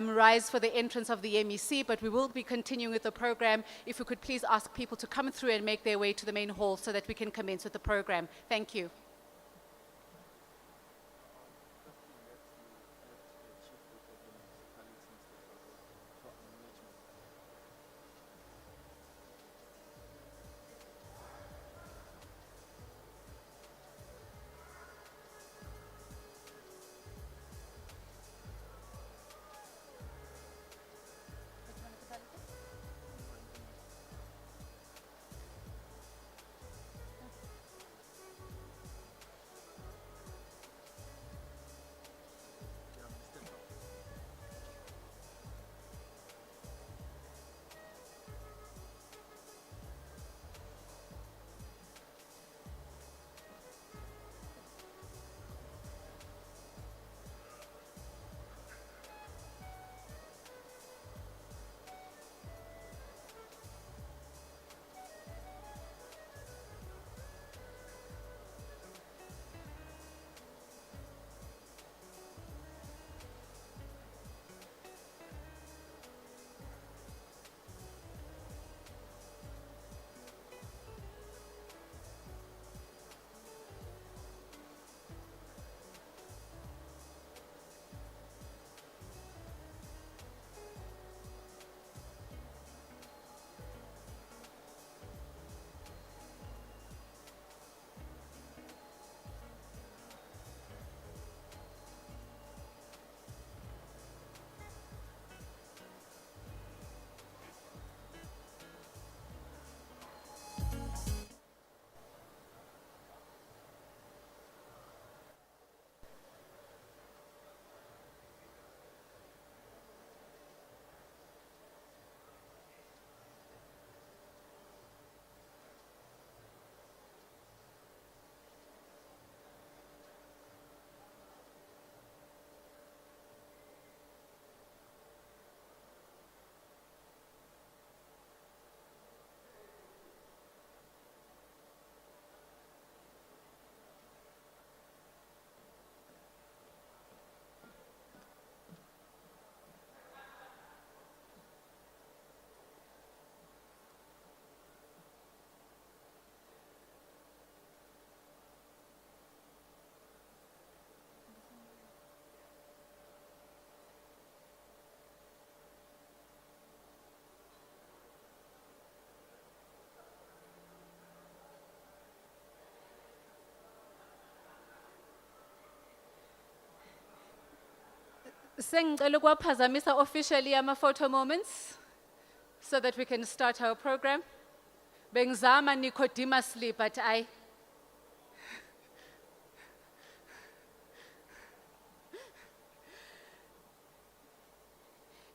rise for the entrance of the MEC, but we will be continuing with the program. If we could please ask people to come through and make their way to the main hall so that we can commence with the program. Thank you. Sengicela ukuwaphazamisa officially ama-photo moments so that we can start our program. Bengizama Nicodemusly, but I.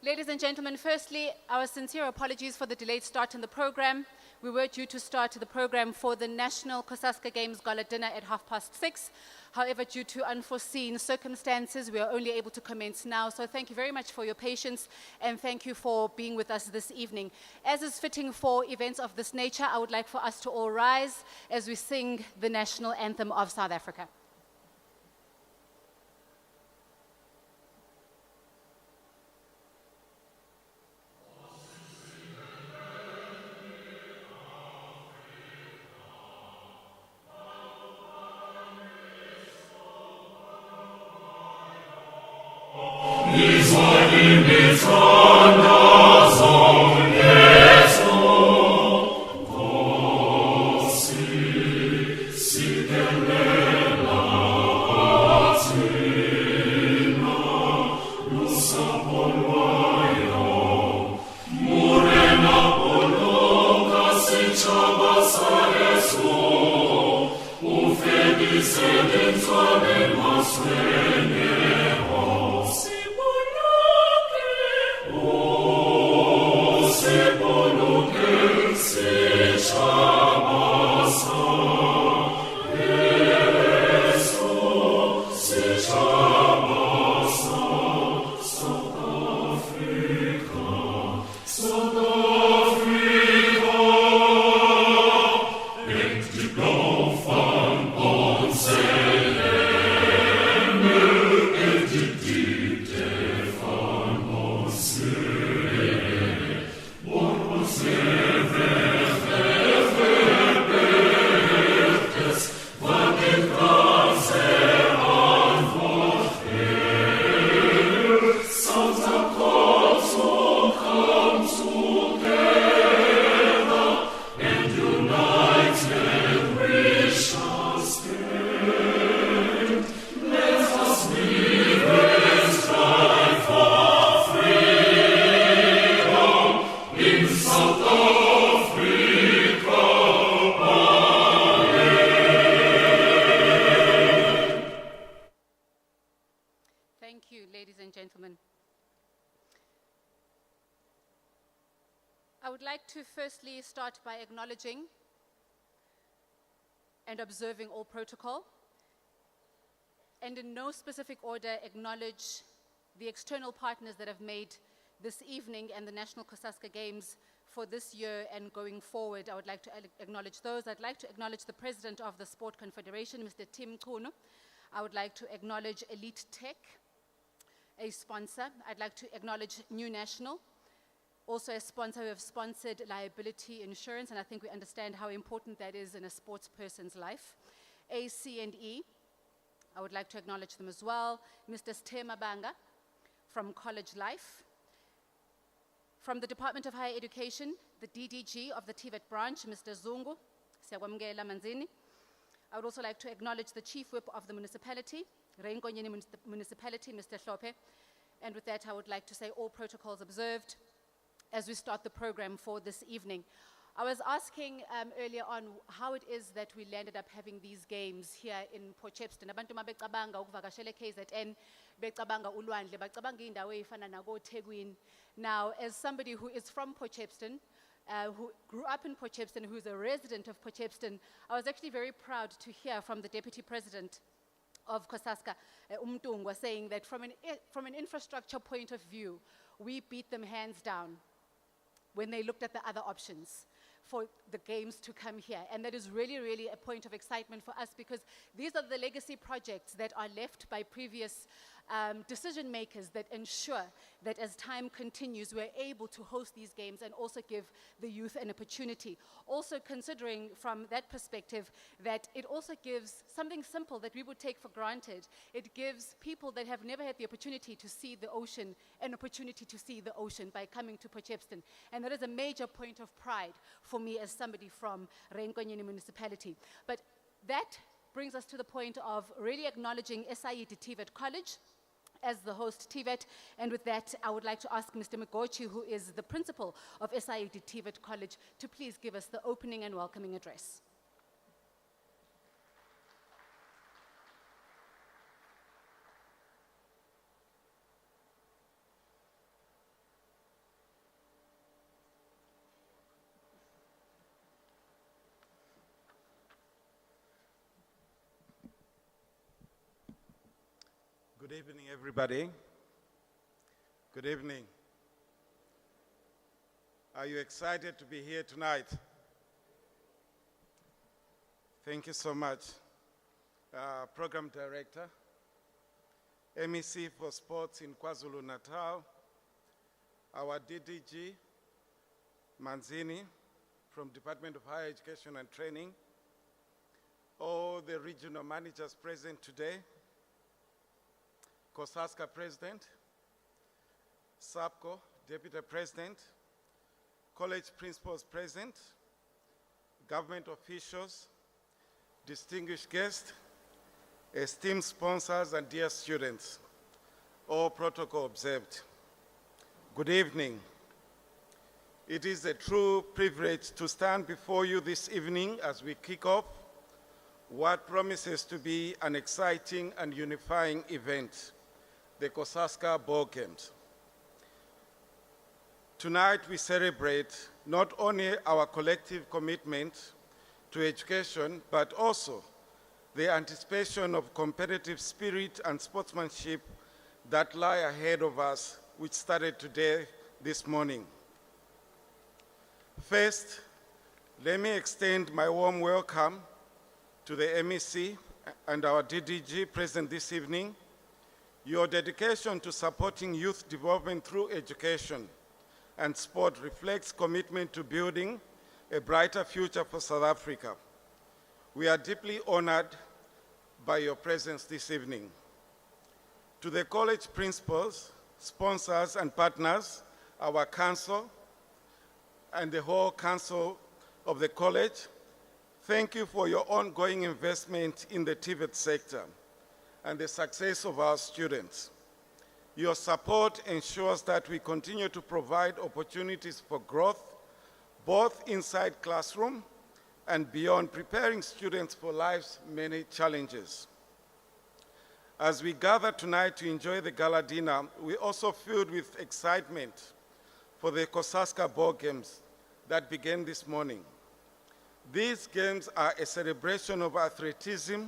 Ladies and gentlemen, firstly, our sincere apologies for the delayed start in the program. We were due to start the program for the National CoSACSA Games Gala dinner at 6:30. However, due to unforeseen circumstances, we are only able to commence now. So thank you very much for your patience and thank you for being with us this evening. As is fitting for events of this nature, I would like for us to all rise as we sing the national anthem of South Africa. Amen. I would like to firstly start by acknowledging and observing all protocol, and in no specific order acknowledge the external partners that have made this evening and the National CoSACSA Games for this year and going forward. I would like to acknowledge those. I'd like to acknowledge the President of the Sport Confederation, Mr. Tim Kuno. I would like to acknowledge Elite Tech, a sponsor. I'd like to acknowledge New National, also a sponsor who have sponsored liability insurance, and I think we understand how important that is in a sports person's life. AC&E, I would like to acknowledge them as well. Mr. Stema Banga from College Life. From the Department of Higher Education, the DDG of the TVET branch, Mr. Zungu, Siyabongeela Manzini. I would also like to acknowledge the Chief Whip of the municipality, Reinkonyeni Municipality, Mr. Hlope. And with that, I would like to say all protocols observed as we start the program for this evening. I was asking earlier on how it is that we landed up having these games here in Port Shepstone. Abantu mabecabanga ukuvakashela KZN, becabanga ulwandle, bacabanga indawo eyifana nako Thekwini. Now, as somebody who is from Port Shepstone, who grew up in Port Shepstone, who's a resident of Port Shepstone, I was actually very proud to hear from the Deputy President of CoSACSA, Umtungwa, saying that from an infrastructure point of view, we beat them hands down when they looked at the other options for the games to come here. And that is really, really a point of excitement for us, because these are the legacy projects that are left by previous decision makers that ensure that as time continues, we're able to host these games and also give the youth an opportunity. Also considering from that perspective that it also gives something simple that we would take for granted. It gives people that have never had the opportunity to see the ocean an opportunity to see the ocean by coming to Port Shepstone. And that is a major point of pride for me as somebody from Reinkonyeni Municipality. But that brings us to the point of really acknowledging SIED TVET College as the host TVET. And with that, I would like to ask Mr. Mgochi, who is the principal of SIED TVET College, to please give us the opening and welcoming address. Good evening, everybody. Good evening. Are you excited to be here tonight? Thank you so much. Program Director, MEC for Sports in KwaZulu-Natal, our DDG, Manzini, from Department of Higher Education and Training, all the regional managers present today, CoSACSA President, SAPCO Deputy President, college principals present, government officials, distinguished guests, esteemed sponsors, and dear students, all protocol observed. Good evening. It is a true privilege to stand before you this evening as we kick off what promises to be an exciting and unifying event, the CoSACSA Ball Games. Tonight we celebrate not only our collective commitment to education, but also the anticipation of competitive spirit and sportsmanship that lie ahead of us, which started today, this morning. First, let me extend my warm welcome to the MEC and our DDG present this evening. Your dedication to supporting youth development through education and sport reflects commitment to building a brighter future for South Africa. We are deeply honored by your presence this evening. To the college principals, sponsors, and partners, our council, and the whole council of the college, thank you for your ongoing investment in the TVET sector and the success of our students. Your support ensures that we continue to provide opportunities for growth, both inside classroom and beyond, preparing students for life's many challenges. As we gather tonight to enjoy the gala dinner, we also filled with excitement for the CoSACSA Ball Games that began this morning. These games are a celebration of athleticism,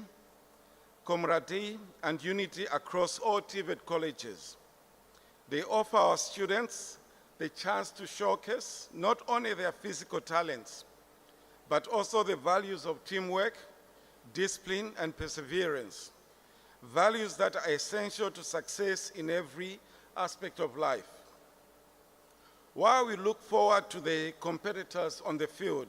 camaraderie, and unity across all TVET colleges. They offer our students the chance to showcase not only their physical talents, but also the values of teamwork, discipline, and perseverance, values that are essential to success in every aspect of life. While we look forward to the competitors on the field,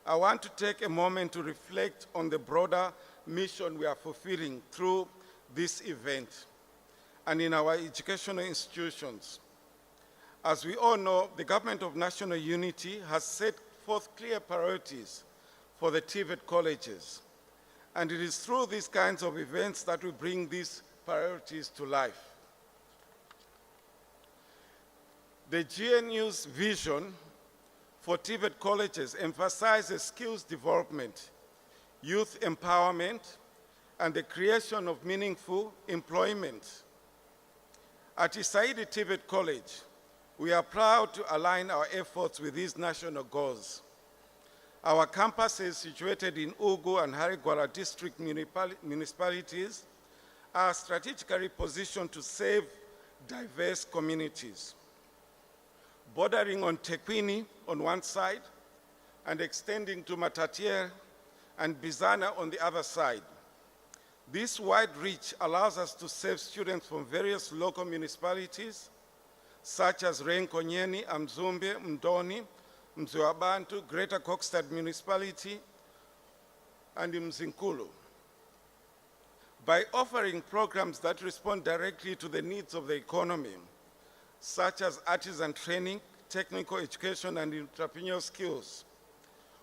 I want to take a moment to reflect on the broader mission we are fulfilling through this event and in our educational institutions. As we all know, the Government of National Unity has set forth clear priorities for the TVET colleges, and it is through these kinds of events that we bring these priorities to life. The GNU's vision for TVET colleges emphasizes skills development, youth empowerment, and the creation of meaningful employment. At Isaidi TVET College, we are proud to align our efforts with these national goals. Our campuses situated in Ugu and Harigwara district municipalities are strategically positioned to serve diverse communities. Bordering on Tekwini on one side and extending to Matatiele and Bizana on the other side. This wide reach allows us to serve students from various local municipalities, such as Renkonyeni, Amzumbe, Mdoni, Mzwabantu, Greater Kokstad Municipality, and Mzinkulu. By offering programs that respond directly to the needs of the economy, such as artisan training, technical education, and entrepreneurial skills,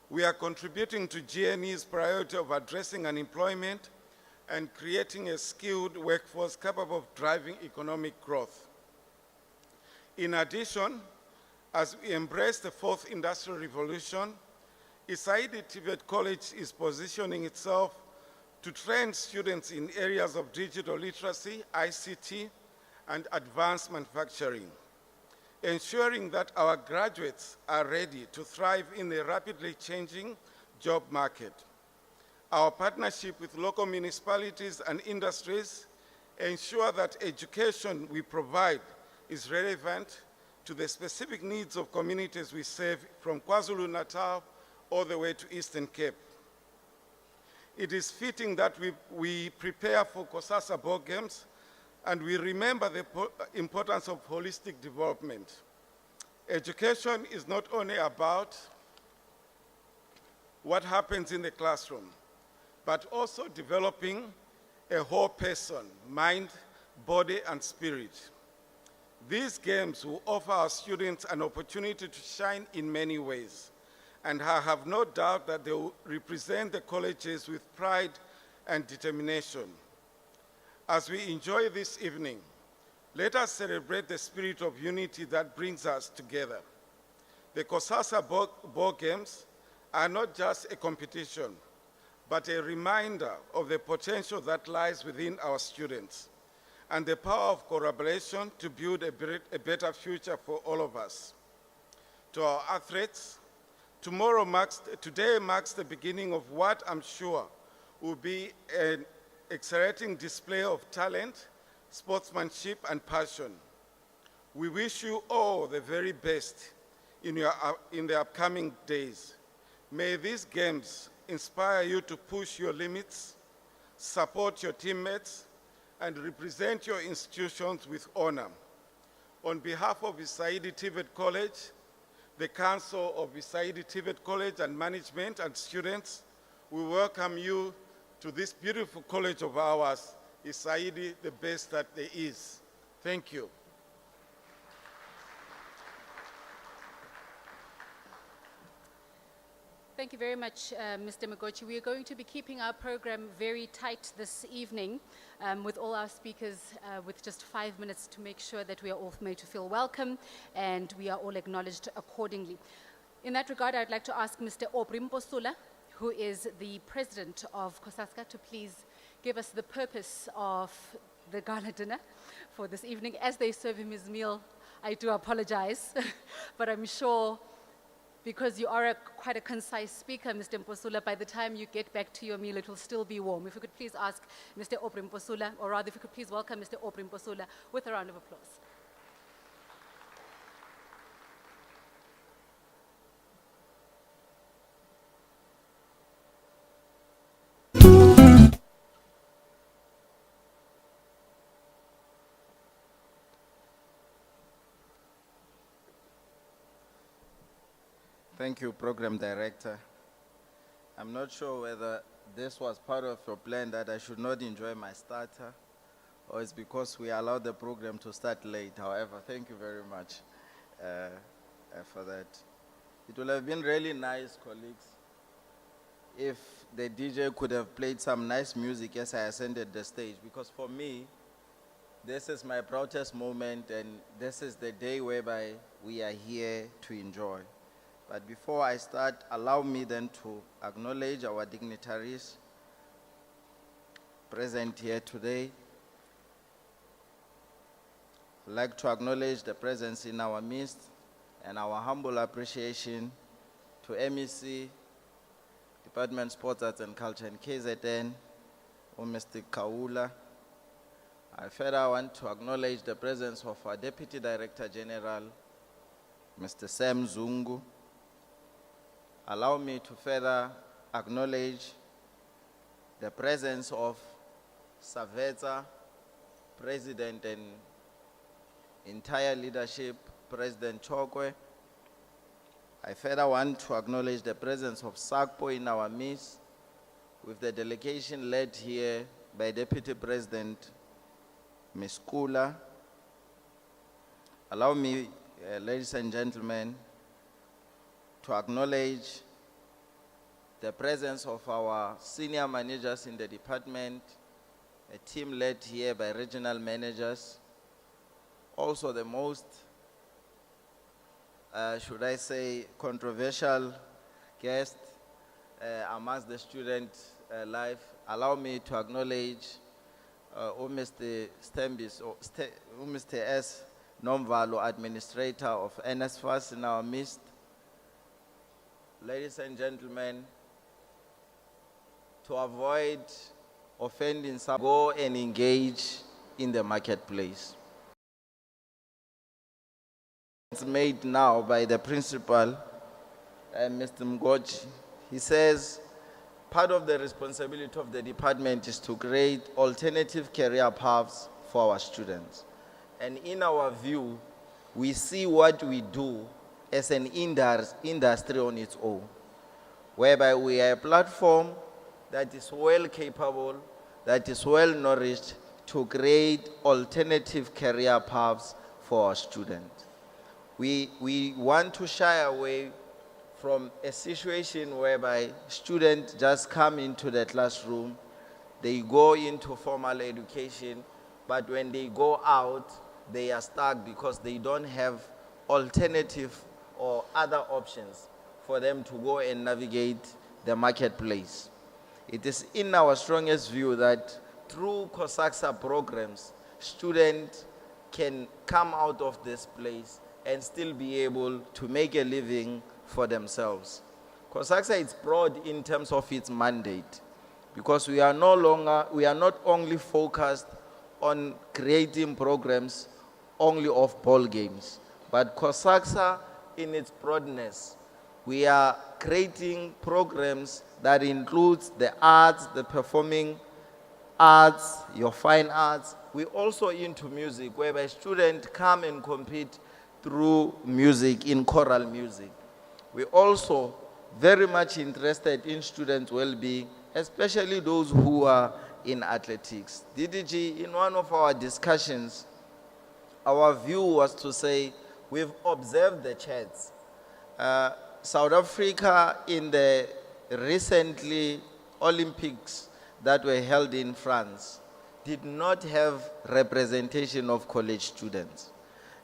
we are contributing to GNE's priority of addressing unemployment and creating a skilled workforce capable of driving economic growth. In addition, as we embrace the fourth industrial revolution, Isaidi TVET College is positioning itself to train students in areas of digital literacy, ICT, and advanced manufacturing, ensuring that our graduates are ready to thrive in a rapidly changing job market. Our partnership with local municipalities and industries ensure that education we provide is relevant to the specific needs of communities we serve from KwaZulu-Natal all the way to Eastern Cape. It is fitting that we prepare for CoSACSA board games and we remember the importance of holistic development. Education is not only about what happens in the classroom, but also developing a whole person, mind, body, and spirit. These games will offer our students an opportunity to shine in many ways, and I have no doubt that they will represent the colleges with pride and determination. As we enjoy this evening, let us celebrate the spirit of unity that brings us together. The CoSACSA board games are not just a competition, but a reminder of the potential that lies within our students and the power of collaboration to build a better future for all of us. To our athletes, today marks the beginning of what I'm sure will be an exciting display of talent, sportsmanship, and passion. We wish you all the very best in the upcoming days. May these games inspire you to push your limits, support your teammates, and represent your institutions with honor. On behalf of Isaidi TVET College, the Council of Isaidi TVET College and management and students, we welcome you to this beautiful college of ours, Isaidi, the best that there is. Thank you. Thank you very much, Mr. Magochi. We are going to be keeping our program very tight this evening with all our speakers with just 5 minutes to make sure that we are all made to feel welcome and we are all acknowledged accordingly. In that regard, I'd like to ask Mr. Obrimposula, who is the president of CoSACSA, to please give us the purpose of the gala dinner for this evening. As they serve him his meal, I do apologize, but I'm sure Because you are quite a concise speaker, Mr. Mposula, by the time you get back to your meal, it will still be warm. If we could please ask Mr. Aubrey Mposula, or rather, if we could please welcome Mr. Aubrey Mposula with a round of applause. Thank you, Program Director. I'm not sure whether this was part of your plan that I should not enjoy my starter, or it's because we allowed the program to start late. However, thank you very much for that. It would have been really nice, colleagues, if the DJ could have played some nice music as I ascended the stage, because for me, this is my proudest moment, and this is the day whereby we are here to enjoy. But before I start, allow me then to acknowledge our dignitaries present here today. I'd like to acknowledge the presence in our midst and our humble appreciation to MEC, Department Sports, Arts and Culture, and KZN, Mr. Kaula. I further want to acknowledge the presence of our Deputy Director General, Mr. Sam Zungu. Allow me to further acknowledge the presence of Saveta, President and entire leadership, President Chokwe. I further want to acknowledge the presence of SACPO in our midst, with the delegation led here by Deputy President Ms. Kula. Allow me, ladies and gentlemen, to acknowledge the presence of our senior managers in the department, a team led here by regional managers. Also the most, should I say, controversial guest amongst the student life. Allow me to acknowledge Mr. Stembis, Mr. S. Nomvalo, Administrator of NSFAS in our midst. Ladies and gentlemen, to avoid offending some, go and engage in the marketplace. It's made now by the principal, Mr. Mgoji. He says, part of the responsibility of the department is to create alternative career paths for our students. And in our view, we see what we do as an industry on its own, whereby we are a platform that is well capable, that is well nourished to create alternative career paths for our students. We want to shy away from a situation whereby students just come into the classroom, they go into formal education, but when they go out, they are stuck because they don't have alternative or other options for them to go and navigate the marketplace. It is in our strongest view that through CoSACSA programs, students can come out of this place and still be able to make a living for themselves. CoSACSA is broad in terms of its mandate, because we are not only focused on creating programs only of ball games, but CoSACSA in its broadness, we are creating programs that includes the arts, the performing arts, your fine arts. We also into music, whereby students come and compete through music, in choral music. We also very much interested in students' well-being, especially those who are in athletics. DDG, in one of our discussions, our view was to say, we've observed the charts. South Africa, in the recently Olympics that were held in France, did not have representation of college students.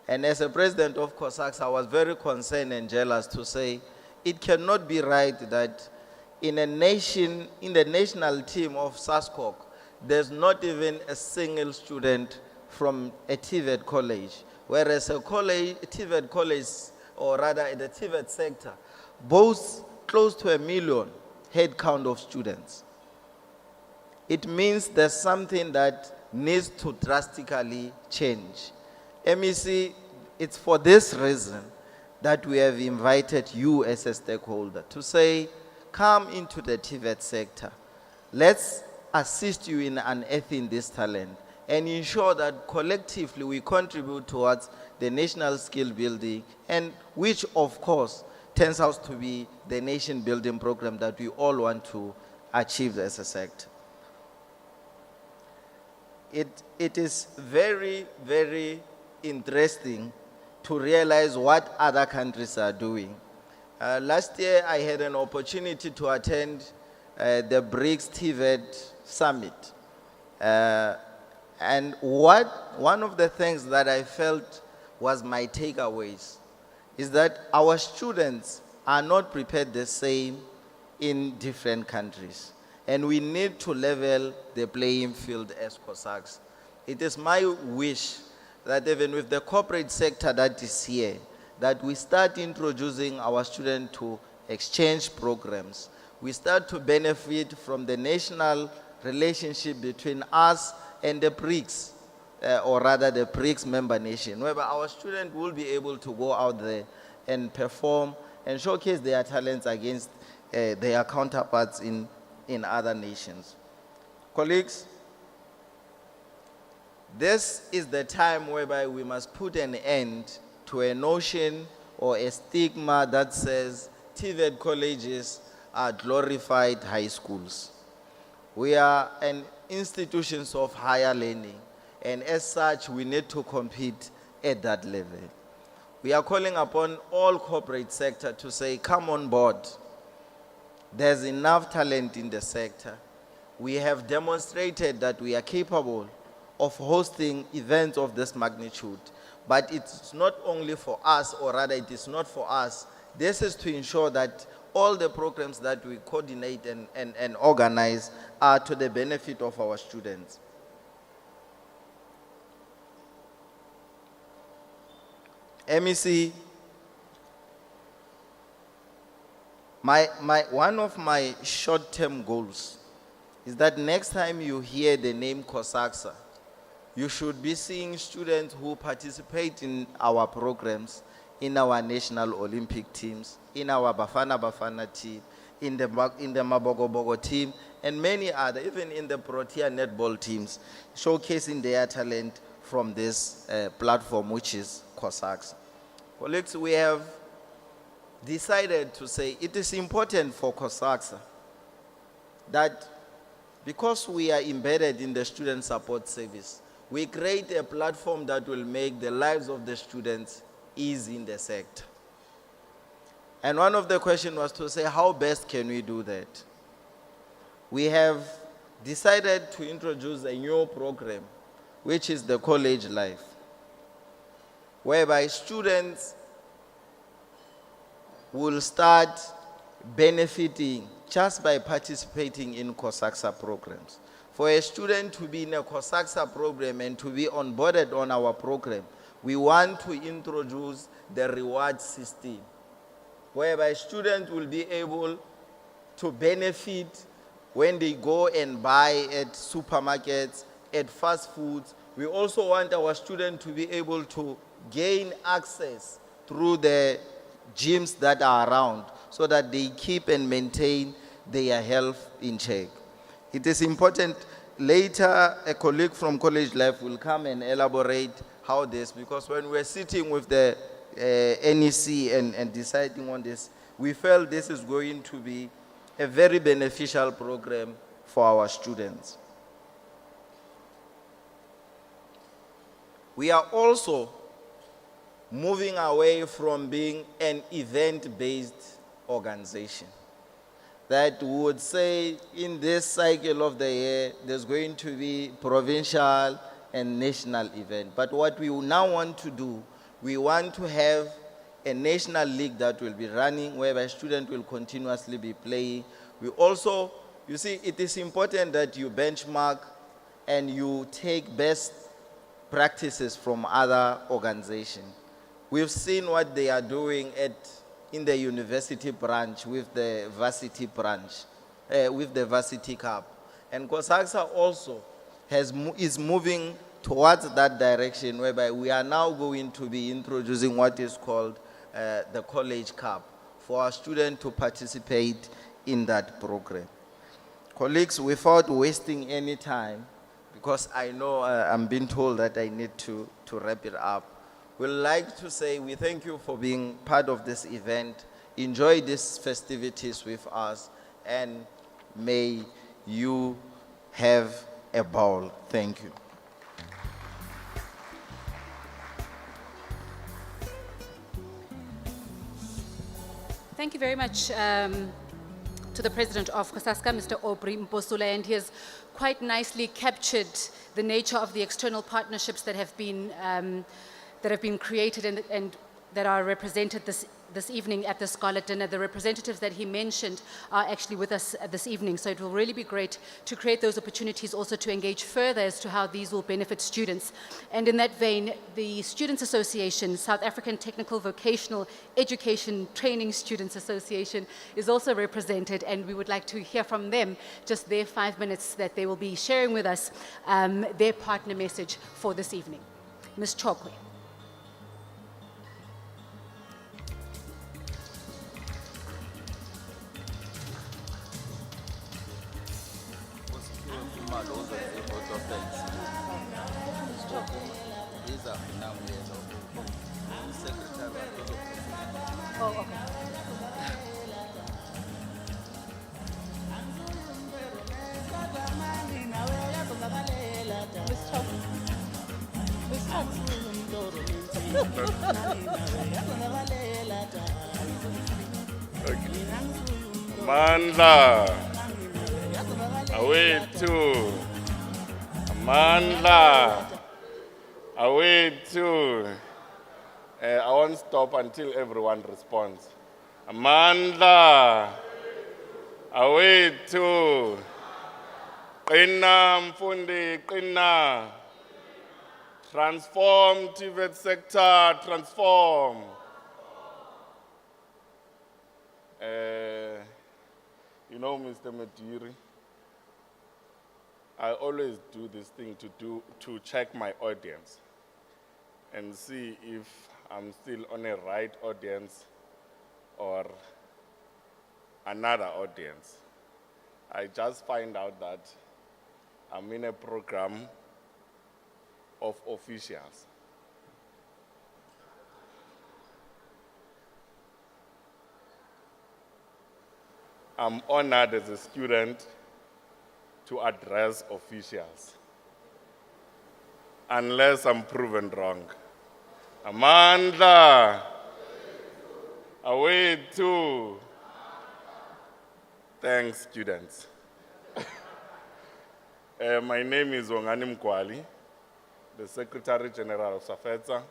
And as a president of CoSACSA, I was very concerned and jealous to say, it cannot be right that in a nation, in the national team of SASCOC, there's not even a single student from a TVET college, whereas a TVET college, or rather the TVET sector, boasts close to 1 million head count of students. It means there's something that needs to drastically change. MEC, it's for this reason that we have invited you as a stakeholder to say, come into the TVET sector. Let's assist you in unearthing this talent and ensure that collectively we contribute towards the national skill building, and which of course turns out to be the nation building program that we all want to achieve as a sector. It is very, very interesting to realize what other countries are doing. Last year, I had an opportunity to attend the BRICS TVET Summit. And one of the things that I felt was my takeaways is that our students are not prepared the same in different countries. And we need to level the playing field as CoSACSA. It is my wish that even with the corporate sector that is here, that we start introducing our students to exchange programs. We start to benefit from the national relationship between us and the BRICS, or rather the BRICS member nation, whereby our students will be able to go out there and perform and showcase their talents against their counterparts in other nations. Colleagues, this is the time whereby we must put an end to a notion or a stigma that says TVET colleges are glorified high schools. We are an institutions of higher learning, and as such, we need to compete at that level. We are calling upon all corporate sector to say, come on board. There's enough talent in the sector. We have demonstrated that we are capable of hosting events of this magnitude. But it's not only for us, or rather it is not for us. This is to ensure that all the programs that we coordinate and organize are to the benefit of our students. MEC, one of my short-term goals is that next time you hear the name CoSACSA, you should be seeing students who participate in our programs, in our national Olympic teams, in our Bafana Bafana team, in the Mabogo Bogo team, and many other, even in the Protea netball teams, showcasing their talent from this platform, which is CoSACSA. Colleagues, we have decided to say it is important for CoSACSA that because we are embedded in the student support service, we create a platform that will make the lives of the students easy in the sector. And one of the questions was to say, how best can we do that? We have decided to introduce a new program, which is the College Life, whereby students will start benefiting just by participating in CoSACSA programs. For a student to be in a CoSACSA program and to be onboarded on our program, we want to introduce the reward system, whereby students will be able to benefit when they go and buy at supermarkets, at fast foods. We also want our students to be able to gain access through the gyms that are around so that they keep and maintain their health in check. It is important. Later, a colleague from College Life will come and elaborate how this, because when we're sitting with the NEC and deciding on this, we felt this is going to be a very beneficial program for our students. We are also moving away from being an event-based organization. That would say in this cycle of the year, there's going to be provincial and national event. But what we now want to do, we want to have a national league that will be running, whereby students will continuously be playing. We also, you see, it is important that you benchmark and you take best practices from other organizations. We've seen what they are doing at in the university branch with the varsity branch, with the varsity cup. And CoSACSA also is moving towards that direction, whereby we are now going to be introducing what is called the College Cup for our students to participate in that program. Colleagues, without wasting any time, because I know I'm being told that I need to wrap it up, we'd like to say we thank you for being part of this event. Enjoy these festivities with us, and may you have a ball. Thank you. Thank you very much to the president of CoSACSA, Mr. Aubrey Mposula, and he has quite nicely captured the nature of the external partnerships that have been created and that are represented this evening at this gala dinner. The representatives that he mentioned are actually with us this evening, so it will really be great to create those opportunities also to engage further as to how these will benefit students. And in that vein, the Students Association, South African Technical Vocational Education Training Students Association, is also represented, and we would like to hear from them just their 5 minutes that they will be sharing with us their partner message for this evening. Ms. Chokwe. Oh, okay. Amandla, awethu, Amandla, awethu. I won't stop until everyone responds. Amandla, awethu, qina mfundi, qina. Transform TVET sector, transform. You know, Mr. Mediri, I always do this thing to check my audience and see if I'm still on a right audience or another audience. I just find out that I'm in a program of officials. I'm honored as a student to address officials, unless I'm proven wrong. Amandla, awethu. Thanks, students. My name is Wongani Mkwali, the Secretary General of SAFETSA.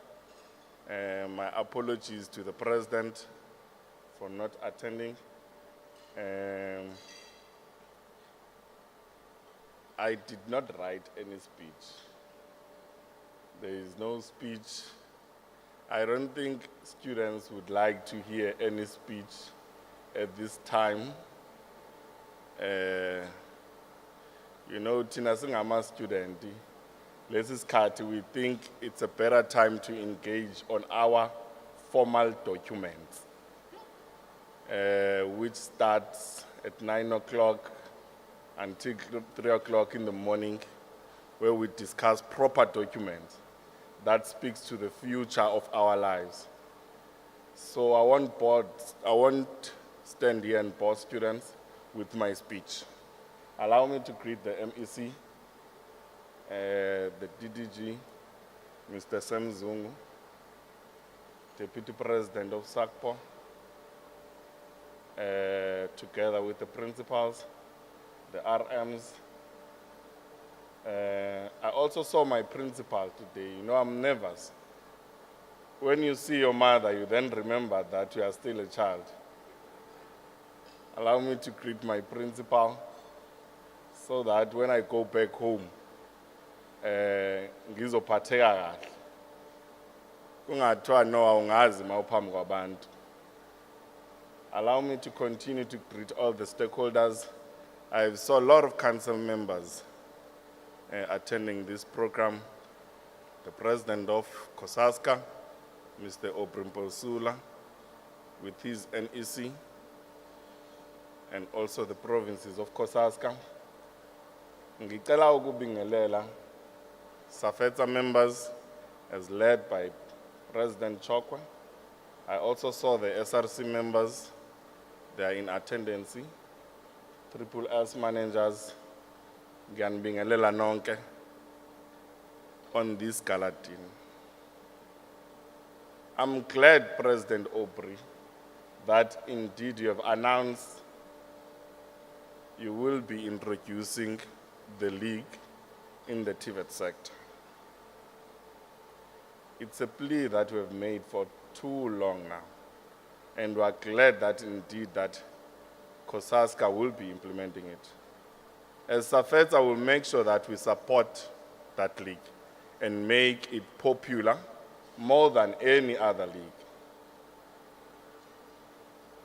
My apologies to the President for not attending. I did not write any speech. There is no speech. I don't think students would like to hear any speech at this time. You know, Tina Singama student, we think it's a better time to engage on our formal documents, which starts at 9 o'clock until 3 o'clock in the morning, where we discuss proper documents that speaks to the future of our lives. So I won't stand here and bore students with my speech. Allow me to greet the MEC, the DDG, Mr. Sam Zungu, Deputy President of SACPO, together with the principals, the RMs. I also saw my principal today. You know, I'm nervous. When you see your mother, you then remember that you are still a child. Allow me to greet my principal so that when I go back home, ngizophatheka kahle. Kungathiwa no awungazi mawuphambi kwabantu. Allow me to continue to greet all the stakeholders. I saw a lot of council members attending this program. The president of CoSACSA, Mr. Obrimpolsula, with his NEC, and also the provinces of CoSACSA. Ngicela ukubingelela SAFETA members as led by President Chokwe. I also saw the SRC members. They are in attendance. Triple S managers, ngiyanibingelela nonke on this gala dinner. I'm glad, President Aubrey, that indeed you have announced you will be introducing the league in the TVET sector. It's a plea that we have made for too long now, and we are glad that indeed that CoSACSA will be implementing it. As SAFETA, will make sure that we support that league and make it popular more than any other league.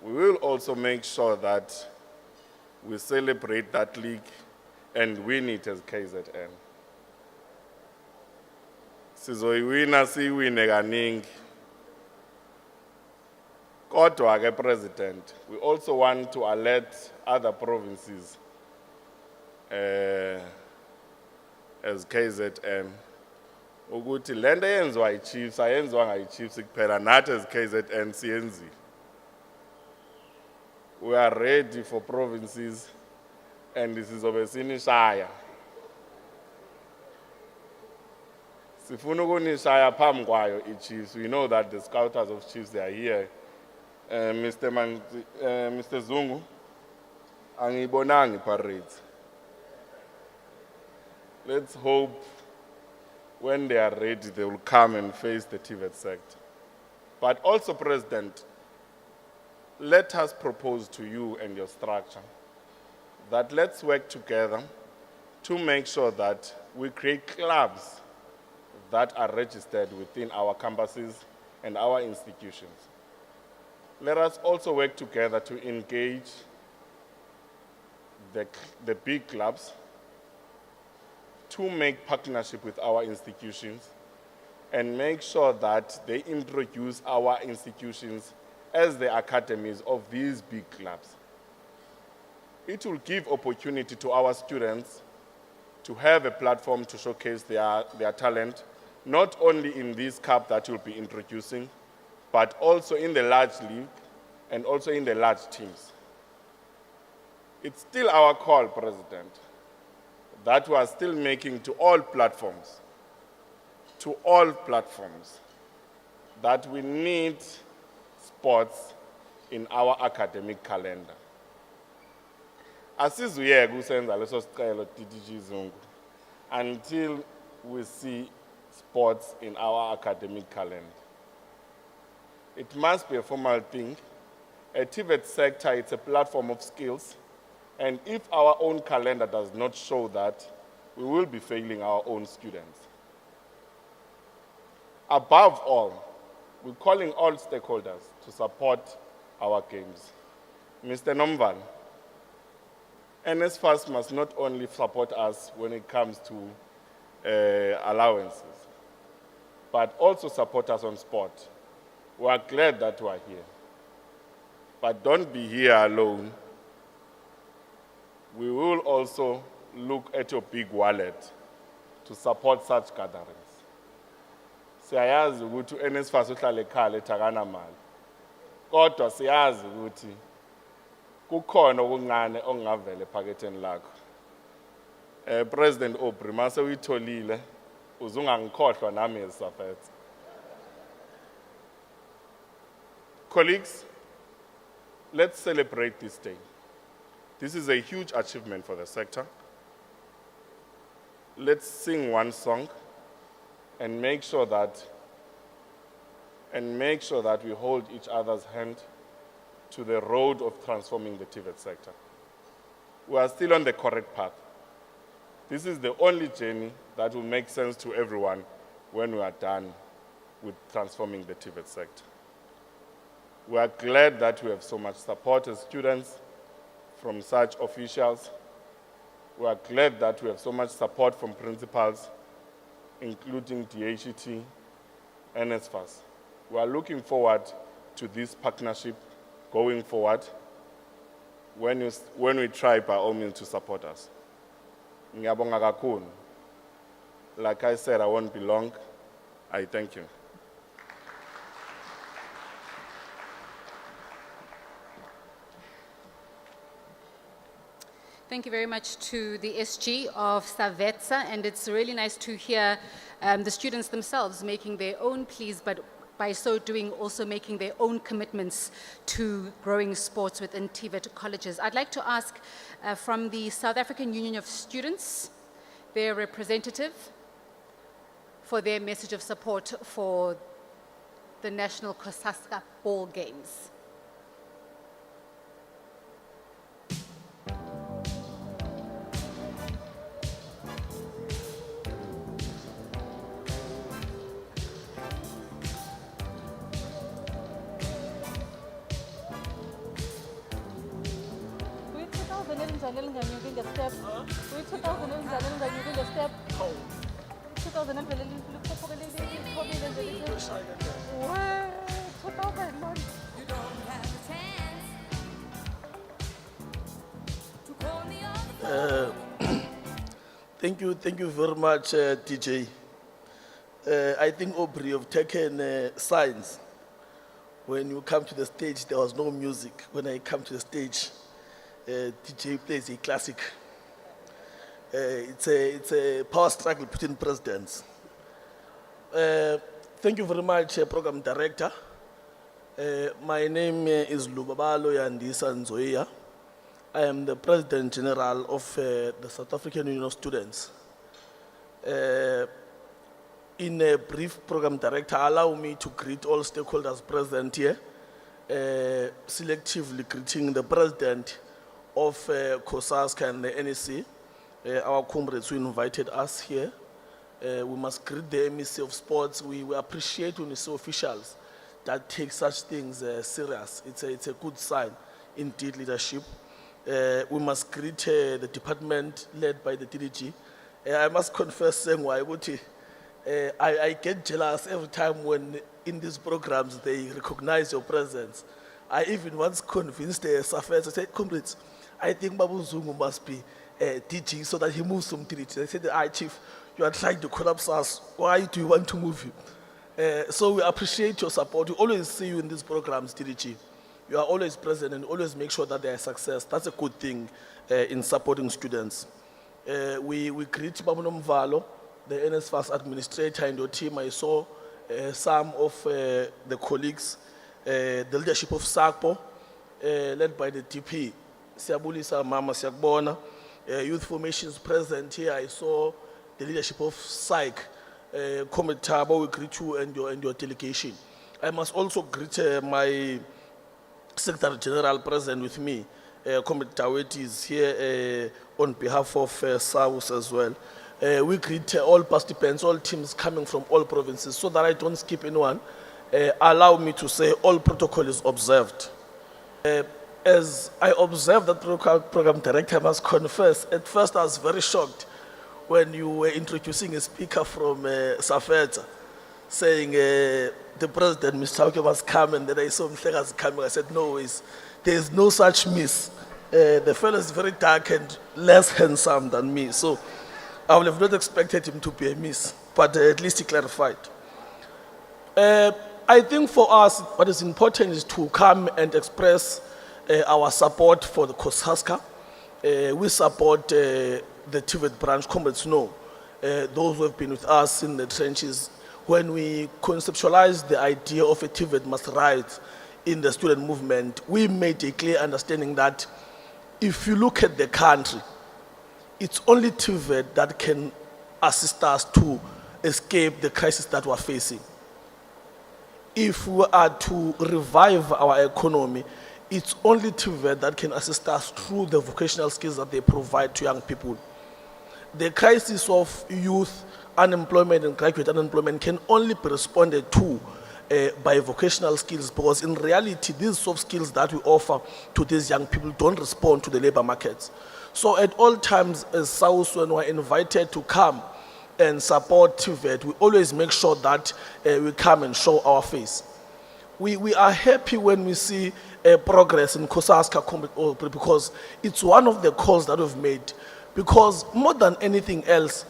We will also make sure that we celebrate that league and win it as KZN. Sizoyiwina siyiwine kaningi. Kodwa ke President, we also want to alert other provinces as KZN ukuthi lento yenziwa yiChiefs ayenziwanga yiChiefs kuphela, nathi as KZN siyenzile. We are ready for provinces and sizobe sinishaya. Sifuna ukunishaya phambi kwayo iChiefs. We know that the scouters of Chiefs, they are here. Mr. Zungu, angibonanga parades. Let's hope when they are ready, they will come and face the TVET sector. But also, President, let us propose to you and your structure that let's work together to make sure that we create clubs that are registered within our campuses and our institutions. Let us also work together to engage the big clubs to make partnership with our institutions and make sure that they introduce our institutions as the academies of these big clubs. It will give opportunity to our students to have a platform to showcase their talent, not only in this cup that you'll be introducing, but also in the large league and also in the large teams. It's still our call, President, that we are still making to all platforms, that we need sports in our academic calendar. Asizuyeke usenza leso sicelo DDG Zungu until we see sports in our academic calendar. It must be a formal thing. A TVET sector, it's a platform of skills, and if our own calendar does not show that, we will be failing our own students. Above all, we're calling all stakeholders to support our games. Mr. Nomval, NSFAS must not only support us when it comes to allowances, but also support us on sport. We are glad that we are here. But don't be here alone. We will also look at your big wallet to support such gatherings. Siyazi ukuthi NSFAS uhlala ekhaya ethakana mali. Kodwa siyazi ukuthi kukhona okuncane okungavela ephaketheni lakho. President Aubrey, mase uyitholile uzungangikhohlwa nami eSAFETA. Colleagues, let's celebrate this day. This is a huge achievement for the sector. Let's sing one song and make sure that we hold each other's hand to the road of transforming the TVET sector. We are still on the correct path. This is the only journey that will make sense to everyone when we are done with transforming the TVET sector. We are glad that we have so much support as students from such officials. We are glad that we have so much support from principals, including DHET and NSFAS. We are looking forward to this partnership going forward when we try by all means to support us. Ngiyabonga kakhulu. Like I said, I won't be long. I thank you. Thank you very much to the SG of CoSACSA, and it's really nice to hear the students themselves making their own pleas, but by so doing also making their own commitments to growing sports within TVET colleges. I'd like to ask from the South African Union of Students, their representative, for their message of support for the National CoSACSA Ball Games. Thank you very much, DJ. I think Aubrey have taken signs. When you come to the stage, there was no music. When I come to the stage, DJ plays a classic. It's a power struggle between presidents. Thank you very much, Program Director. My name is Lubabalo Yandisa Nzoia. I am the President General of the South African Union of Students. In a brief, Program Director, allow me to greet all stakeholders present here, selectively greeting the President of CoSACSA and the NEC, our comrades who invited us here. We must greet the MEC of Sports. We appreciate when we see officials that take such things serious. It's a good sign, indeed, leadership. We must greet the department led by the DDG. I must confess, saying why I get jealous every time when in these programs they recognize your presence. I even once convinced Safet, I said, comrades, I think Babu Zungu must be teaching so that he moves from DDG. They said, Chief, you are trying to collapse us. Why do you want to move him? So we appreciate your support. We always see you in these programs, DDG. You are always present and always make sure that they are a success. That's a good thing in supporting students. We greet Babunom Valo, the NSFAS administrator and your team. I saw some of the colleagues, the leadership of SACPO, led by the DP, Siabulisa Mama Siakbona, youth formations present here. I saw the leadership of SAIC, Comrade Tabo. We greet you and your delegation. I must also greet my Secretary General present with me. Comrade Taweti is here on behalf of SAUS as well. We greet all participants, all teams coming from all provinces, so that I don't skip anyone. Allow me to say all protocol is observed. As I observed that program director, I must confess, at first I was very shocked when you were introducing a speaker from Safeta, saying the president, Mr. Chauke, must come, and then I saw Mhlegazi coming. I said, no, there is no such miss. The fellow is very dark and less handsome than me, so I would have not expected him to be a miss, but at least he clarified. I think for us, what is important is to come and express our support for the CoSACSA. We support the TVET branch, comrades know, those who have been with us in the trenches. When we conceptualized the idea of a TVET must rise in the student movement, we made a clear understanding that if you look at the country, it's only TVET that can assist us to escape the crisis that we're facing. If we are to revive our economy, it's only TVET that can assist us through the vocational skills that they provide to young people. The crisis of youth unemployment and graduate unemployment can only be responded to bivocational skills, because in reality, these soft skills that we offer to these young people don't respond to the labor markets. So at all times, as South, when we're invited to come and support TVET, we always make sure that we come and show our face. We are happy when we see progress in CoSACSA because it's one of the calls that we've made. Because more than anything else,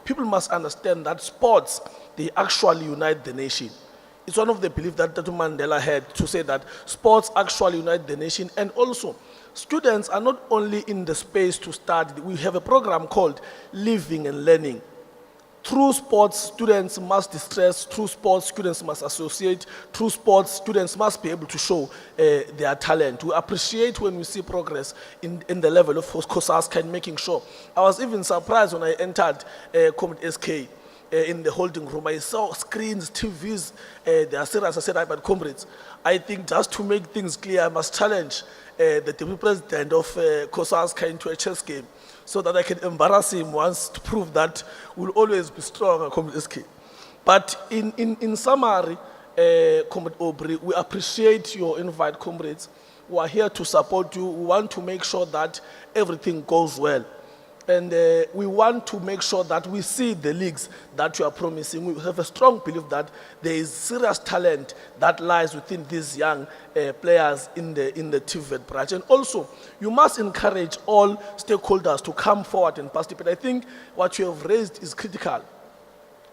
people must understand that sports, they actually unite the nation. It's one of the beliefs that Dr. Mandela had to say that sports actually unite the nation. And also, students are not only in the space to study. We have a program called Living and Learning. Through sports, students must distress. Through sports, students must associate. Through sports, students must be able to show their talent. We appreciate when we see progress in the level of CoSACSA and making sure. I was even surprised when I entered SK in the holding room. I saw screens, TVs, they are serious. I said, but comrades, I think just to make things clear, I must challenge the deputy president of CoSACSA into a chess game, so that I can embarrass him once to prove that we'll always be strong, Comrade SK. But in summary, Comrade Aubrey, we appreciate your invite, comrades. We are here to support you. We want to make sure that everything goes well. And we want to make sure that we see the leagues that you are promising. We have a strong belief that there is serious talent that lies within these young players in the TVET branch. And also, you must encourage all stakeholders to come forward and participate. I think what you have raised is critical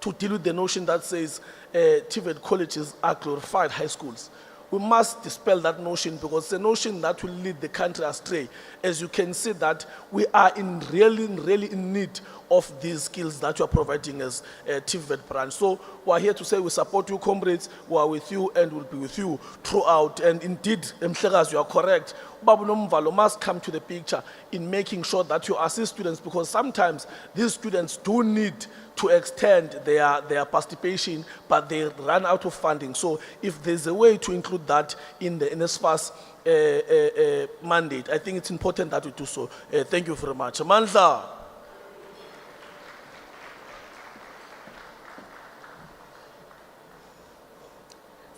to deal with the notion that says TVET colleges are glorified high schools. We must dispel that notion, because it's a notion that will lead the country astray. As you can see that we are really in need of these skills that you are providing as a TVET branch. So we are here to say we support you, comrades. We are with you and will be with you throughout. And indeed, Mhlegas, you are correct. Babu Nomvalo must come to the picture in making sure that you assist students, because sometimes these students do need to extend their participation, but they run out of funding. So if there's a way to include that in the NSFAS mandate, I think it's important that we do so. Thank you very much. Mandla.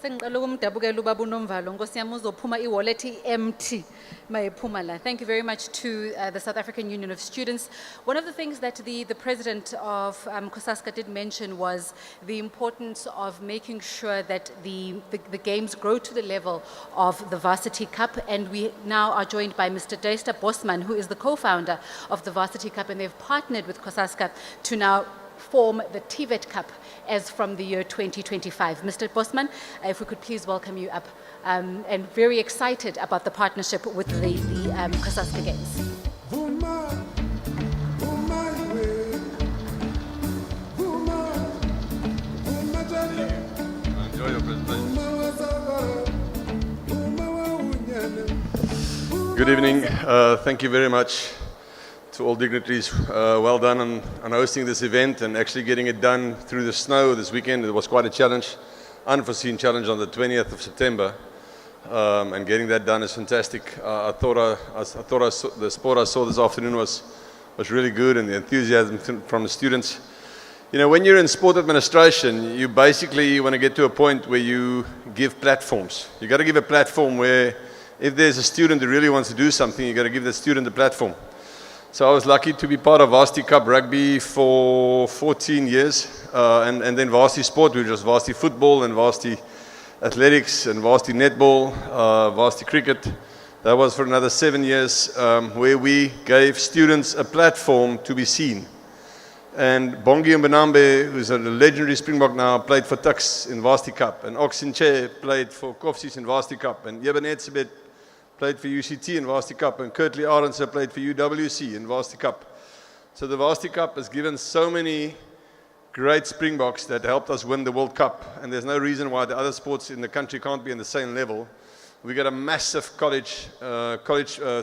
Sengicela ukumdabukela ubaba uNomvalo, Nkosi yami uzophuma i-wallet empty mayephuma la. Thank you very much to the South African Union of Students. One of the things that the president of CoSACSA did mention was the importance of making sure that the games grow to the level of the Varsity Cup, and we now are joined by Mr. Deister Bosman, who is the co-founder of the Varsity Cup, and they've partnered with CoSACSA to now form the TVET Cup as from the year 2025. Mr. Bosman, if we could please welcome you up, and very excited about the partnership with the CoSACSA Games. Enjoy your presentation. Good evening. Thank you very much to all dignitaries. Well done on hosting this event and actually getting it done through the snow this weekend. It was quite a challenge, unforeseen challenge on the 20th of September. And getting that done is fantastic. I thought the sport I saw this afternoon was really good, and the enthusiasm from the students. You know, when you're in sport administration, you basically want to get to a point where you give platforms. You got to give a platform where if there's a student who really wants to do something, you got to give the student a platform. So I was lucky to be part of Varsity Cup Rugby for 14 years, and then Varsity Sport, which was Varsity Football and Varsity Athletics and Varsity Netball, Varsity Cricket. That was for another 7 years, where we gave students a platform to be seen. And Bongi Mbanambe, who's a legendary Springbok now, played for Tuks in Varsity Cup, and Oxenche played for Kofsies in Varsity Cup, and Jeben Etzebeth played for UCT in Varsity Cup, and Kurtley Arendse played for UWC in Varsity Cup. So the Varsity Cup has given so many great Springboks that helped us win the World Cup, and there's no reason why the other sports in the country can't be on the same level. We got a massive college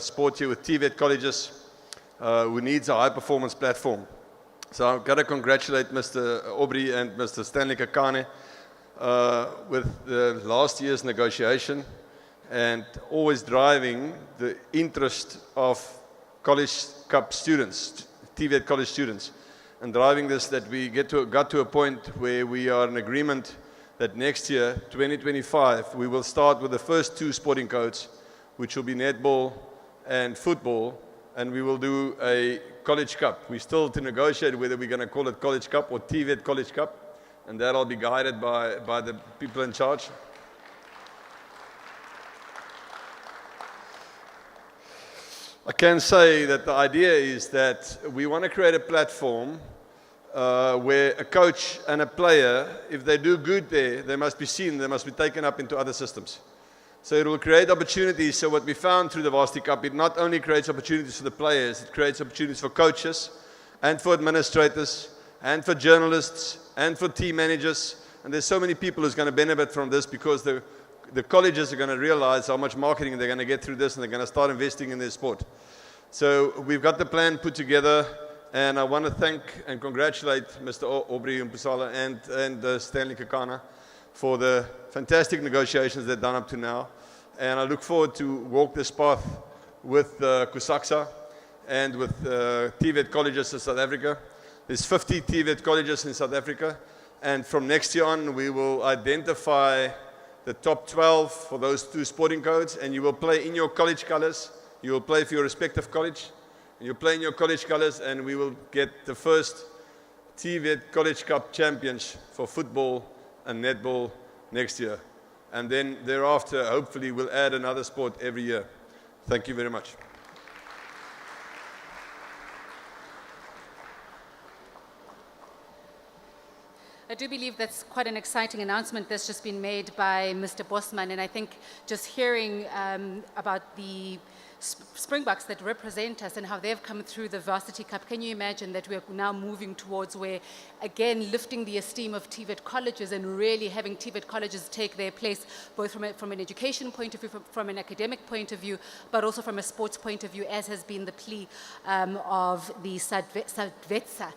sport here with TVET colleges who needs a high-performance platform. So I've got to congratulate Mr. Aubrey and Mr. Stanley Kakane with the last year's negotiation, and always driving the interest of college cup students, TVET college students, and driving this that we got to a point where we are in agreement that next year, 2025, we will start with the first 2 sporting codes, which will be netball and football, and we will do a College Cup. We're still to negotiate whether we're going to call it College Cup or TVET College Cup, and that'll be guided by the people in charge. I can say that the idea is that we want to create a platform where a coach and a player, if they do good there, they must be seen, they must be taken up into other systems. So it will create opportunities. So what we found through the Varsity Cup, it not only creates opportunities for the players, it creates opportunities for coaches and for administrators and for journalists and for team managers. And there's so many people who's going to benefit from this because the colleges are going to realize how much marketing they're going to get through this, and they're going to start investing in their sport. So we've got the plan put together, and I want to thank and congratulate Mr. Aubrey Mpusala and Stanley Kakana for the fantastic negotiations they've done up to now. And I look forward to walk this path with CoSACSA and with TVET colleges in South Africa. There's 50 TVET colleges in South Africa, and from next year on, we will identify the top 12 for those 2 sporting codes, and you will play in your college colors. You will play for your respective college, and you'll play in your college colors, and we will get the first TVET College Cup champions for football and netball next year. And then thereafter, hopefully, we'll add another sport every year. Thank you very much. I do believe that's quite an exciting announcement that's just been made by Mr. Bosman, and I think just hearing about the Springboks that represent us and how they've come through the Varsity Cup, can you imagine that we're now moving towards where, again, lifting the esteem of TVET colleges and really having TVET colleges take their place, both from an education point of view, from an academic point of view, but also from a sports point of view, as has been the plea of the SADVETSA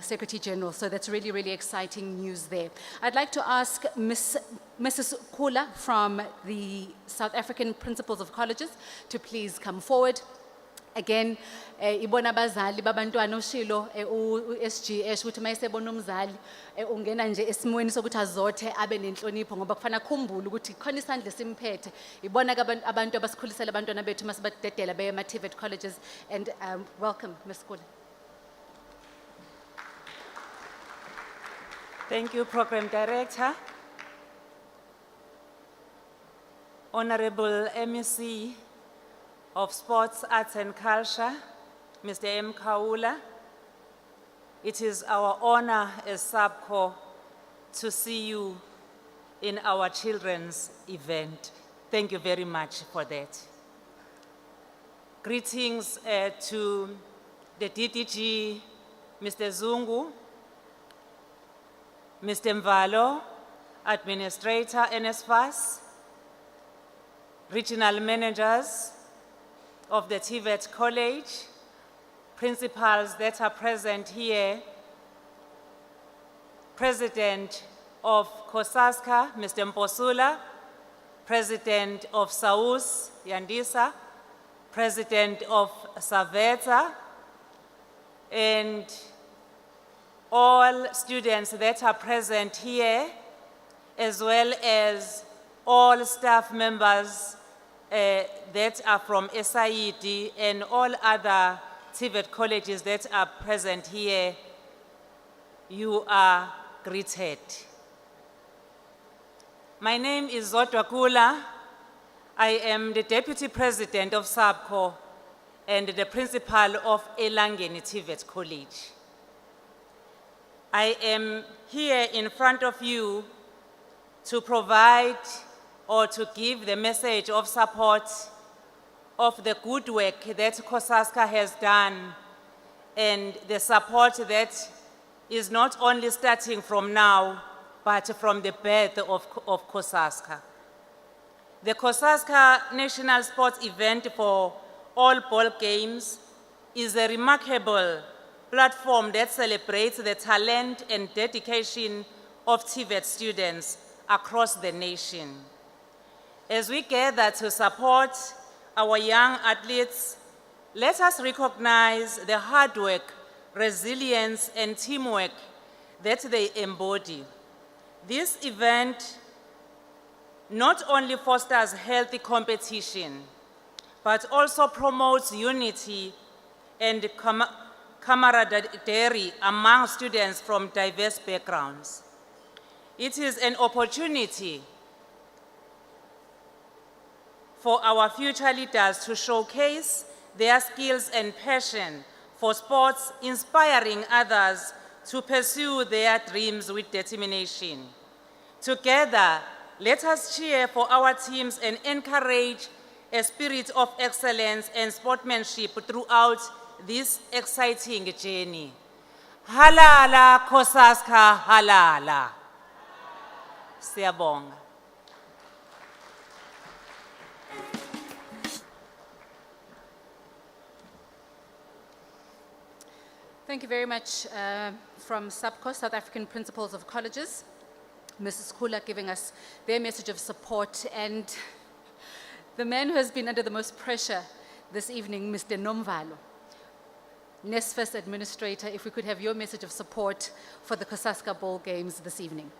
Secretary General. So that's really, really exciting news there. I'd like to ask Mrs. Kula from the South African Principals of Colleges to please come forward. Again, ibona abazali babantwana ushilo u-SGS ukuthi mayesebona umzali ungena nje esimweni sokuthi azothe abe nenhlonipho ngoba kufana khumbula ukuthi khona isandla simphethe. Ibona abantu abasikhulisela abantwana bethu masibadedela beye ema-TVET colleges. And welcome, Ms. Kula. Thank you, Program Director. Honorable MEC of Sports, Arts and Culture, Mr. M. Kaula. It is our honor as SABCO to see you in our children's event. Thank you very much for that. Greetings to the DDG, Mr. Zungu, Mr. Mvalo, Administrator, NSFAS, regional managers of the TVET College, principals that are present here, President of CoSACSA, Mr. Mposula, President of SAUS, Yandisa, President of SAVETA, and all students that are present here, as well as all staff members that are from SIED and all other TVET colleges that are present here, you are greeted. My name is Zodwa Kula. I am the Deputy President of SABCO and the Principal of Elangeni TVET College. I am here in front of you to provide or to give the message of support of the good work that CoSACSA has done and the support that is not only starting from now, but from the birth of CoSACSA. The CoSACSA National Sports Event for all ball games is a remarkable platform that celebrates the talent and dedication of TVET students across the nation. As we gather to support our young athletes, let us recognize the hard work, resilience, and teamwork that they embody. This event not only fosters healthy competition, but also promotes unity and camaraderie among students from diverse backgrounds. It is an opportunity for our future leaders to showcase their skills and passion for sports, inspiring others to pursue their dreams with determination. Together, let us cheer for our teams and encourage a spirit of excellence and sportsmanship throughout this exciting journey. Halala, CoSACSA, halala. Siyabonga. Thank you very much from SAPCO, South African Principals of Colleges. Mrs. Kula giving us their message of support, and the man who has been under the most pressure this evening, Mr. Nomvalo, NESFES Administrator, if we could have your message of support for the CoSACSA Bowl Games this evening.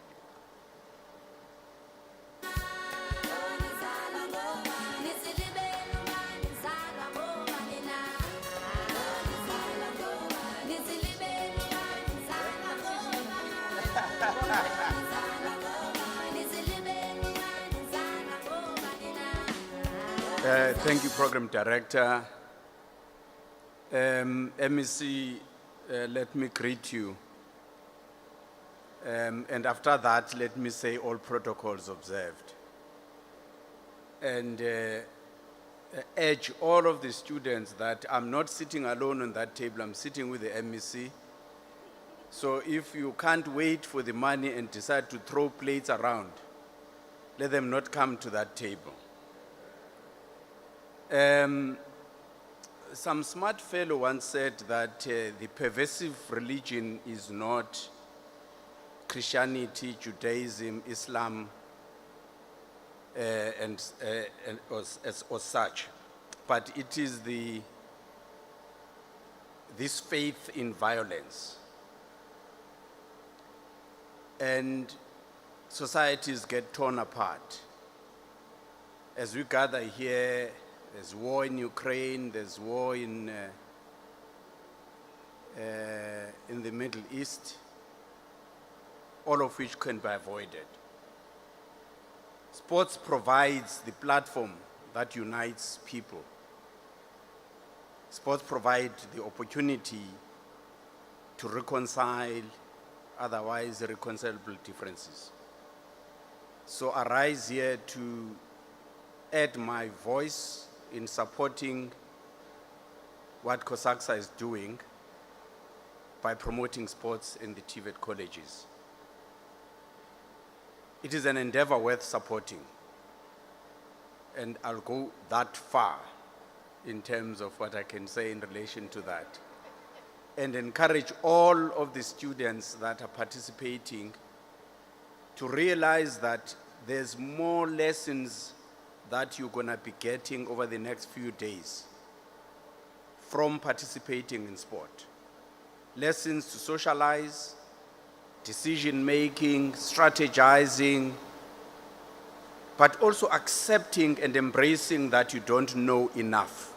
Thank you, Program Director. MEC, let me greet you. And after that, let me say all protocols observed. And urge all of the students that I'm not sitting alone on that table, I'm sitting with the MEC. So if you can't wait for the money and decide to throw plates around, let them not come to that table. Some smart fellow once said that the pervasive religion is not Christianity, Judaism, Islam, or such, but it is this faith in violence. And societies get torn apart. As we gather here, there's war in Ukraine, there's war in the Middle East, all of which can be avoided. Sports provides the platform that unites people. Sports provide the opportunity to reconcile otherwise irreconcilable differences. So I rise here to add my voice in supporting what CoSACSA is doing by promoting sports in the TVET colleges. It is an endeavor worth supporting, and I'll go that far in terms of what I can say in relation to that, and encourage all of the students that are participating to realize that there's more lessons that you're going to be getting over the next few days from participating in sport. Lessons to socialize, decision-making, strategizing, but also accepting and embracing that you don't know enough,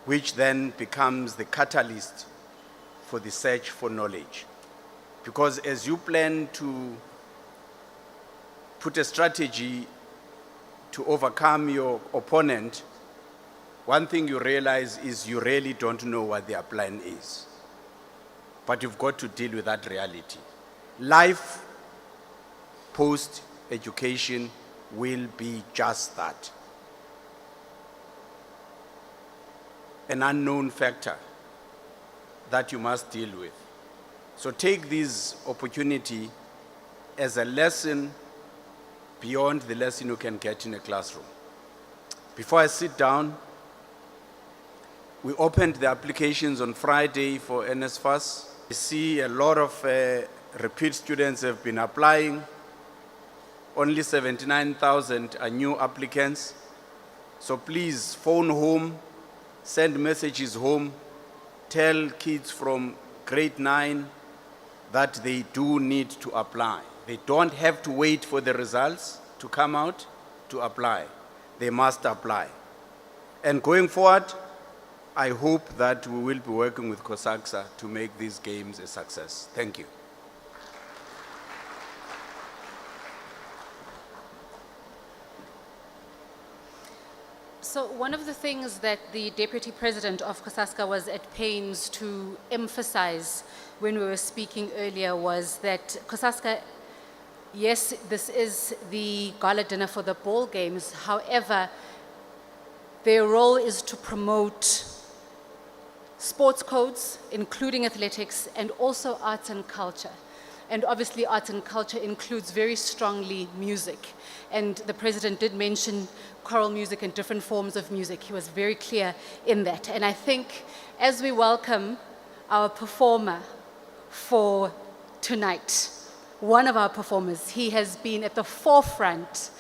which then becomes the catalyst for the search for knowledge. Because as you plan to put a strategy to overcome your opponent, one thing you realize is you really don't know what their plan is. But you've got to deal with that reality. Life post-education will be just that. An unknown factor that you must deal with. So take this opportunity as a lesson beyond the lesson you can get in a classroom. Before I sit down, we opened the applications on Friday for NSFAS. I see a lot of repeat students have been applying. Only 79,000 are new applicants. So please phone home, send messages home, tell kids from grade 9, that they do need to apply. They don't have to wait for the results to come out to apply. They must apply. And going forward, I hope that we will be working with CoSACSA to make these games a success. Thank you. So one of the things that the Deputy President of CoSACSA was at pains to emphasize when we were speaking earlier was that CoSACSA, yes, this is the gala dinner for the ball games. However, their role is to promote sports codes, including athletics, and also arts and culture. And obviously, arts and culture includes very strongly music. And the president did mention choral music and different forms of music. He was very clear in that. And I think as we welcome our performer for tonight, one of our performers, he has been at the forefront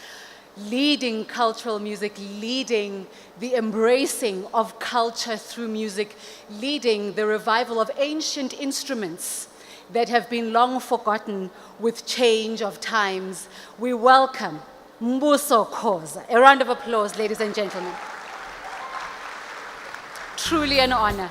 leading cultural music, leading the embracing of culture through music, leading the revival of ancient instruments that have been long forgotten with change of times. We welcome Mbuso Khoza. A round of applause, ladies and gentlemen. Truly an honor.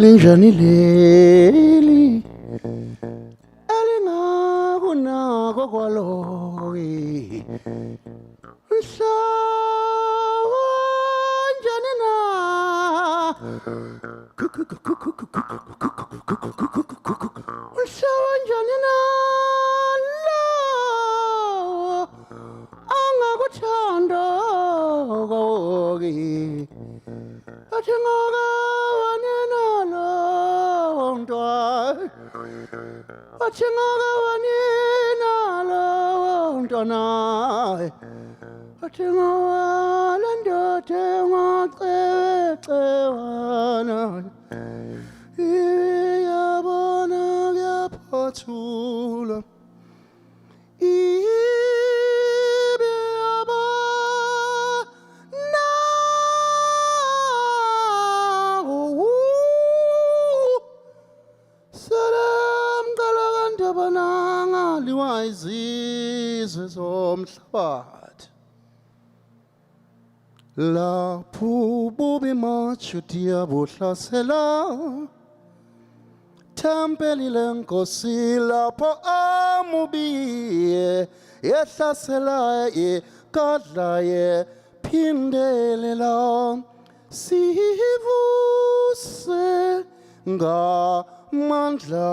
Linjani leli elingako nako kwaloki mhlaba njani na mhlaba njani na lo angakuthanda koki athi ngakabani nalo mntwana athi ngakabani nalo mntwana athi ngawala ndoda engacecewana iyabona kuyaphathula izizwe zomhlabathi lapho ububi majudiya buhlasela tempeli lenkosi lapho amubiye yehlasela yegadla yephindelela sivuse ngamandla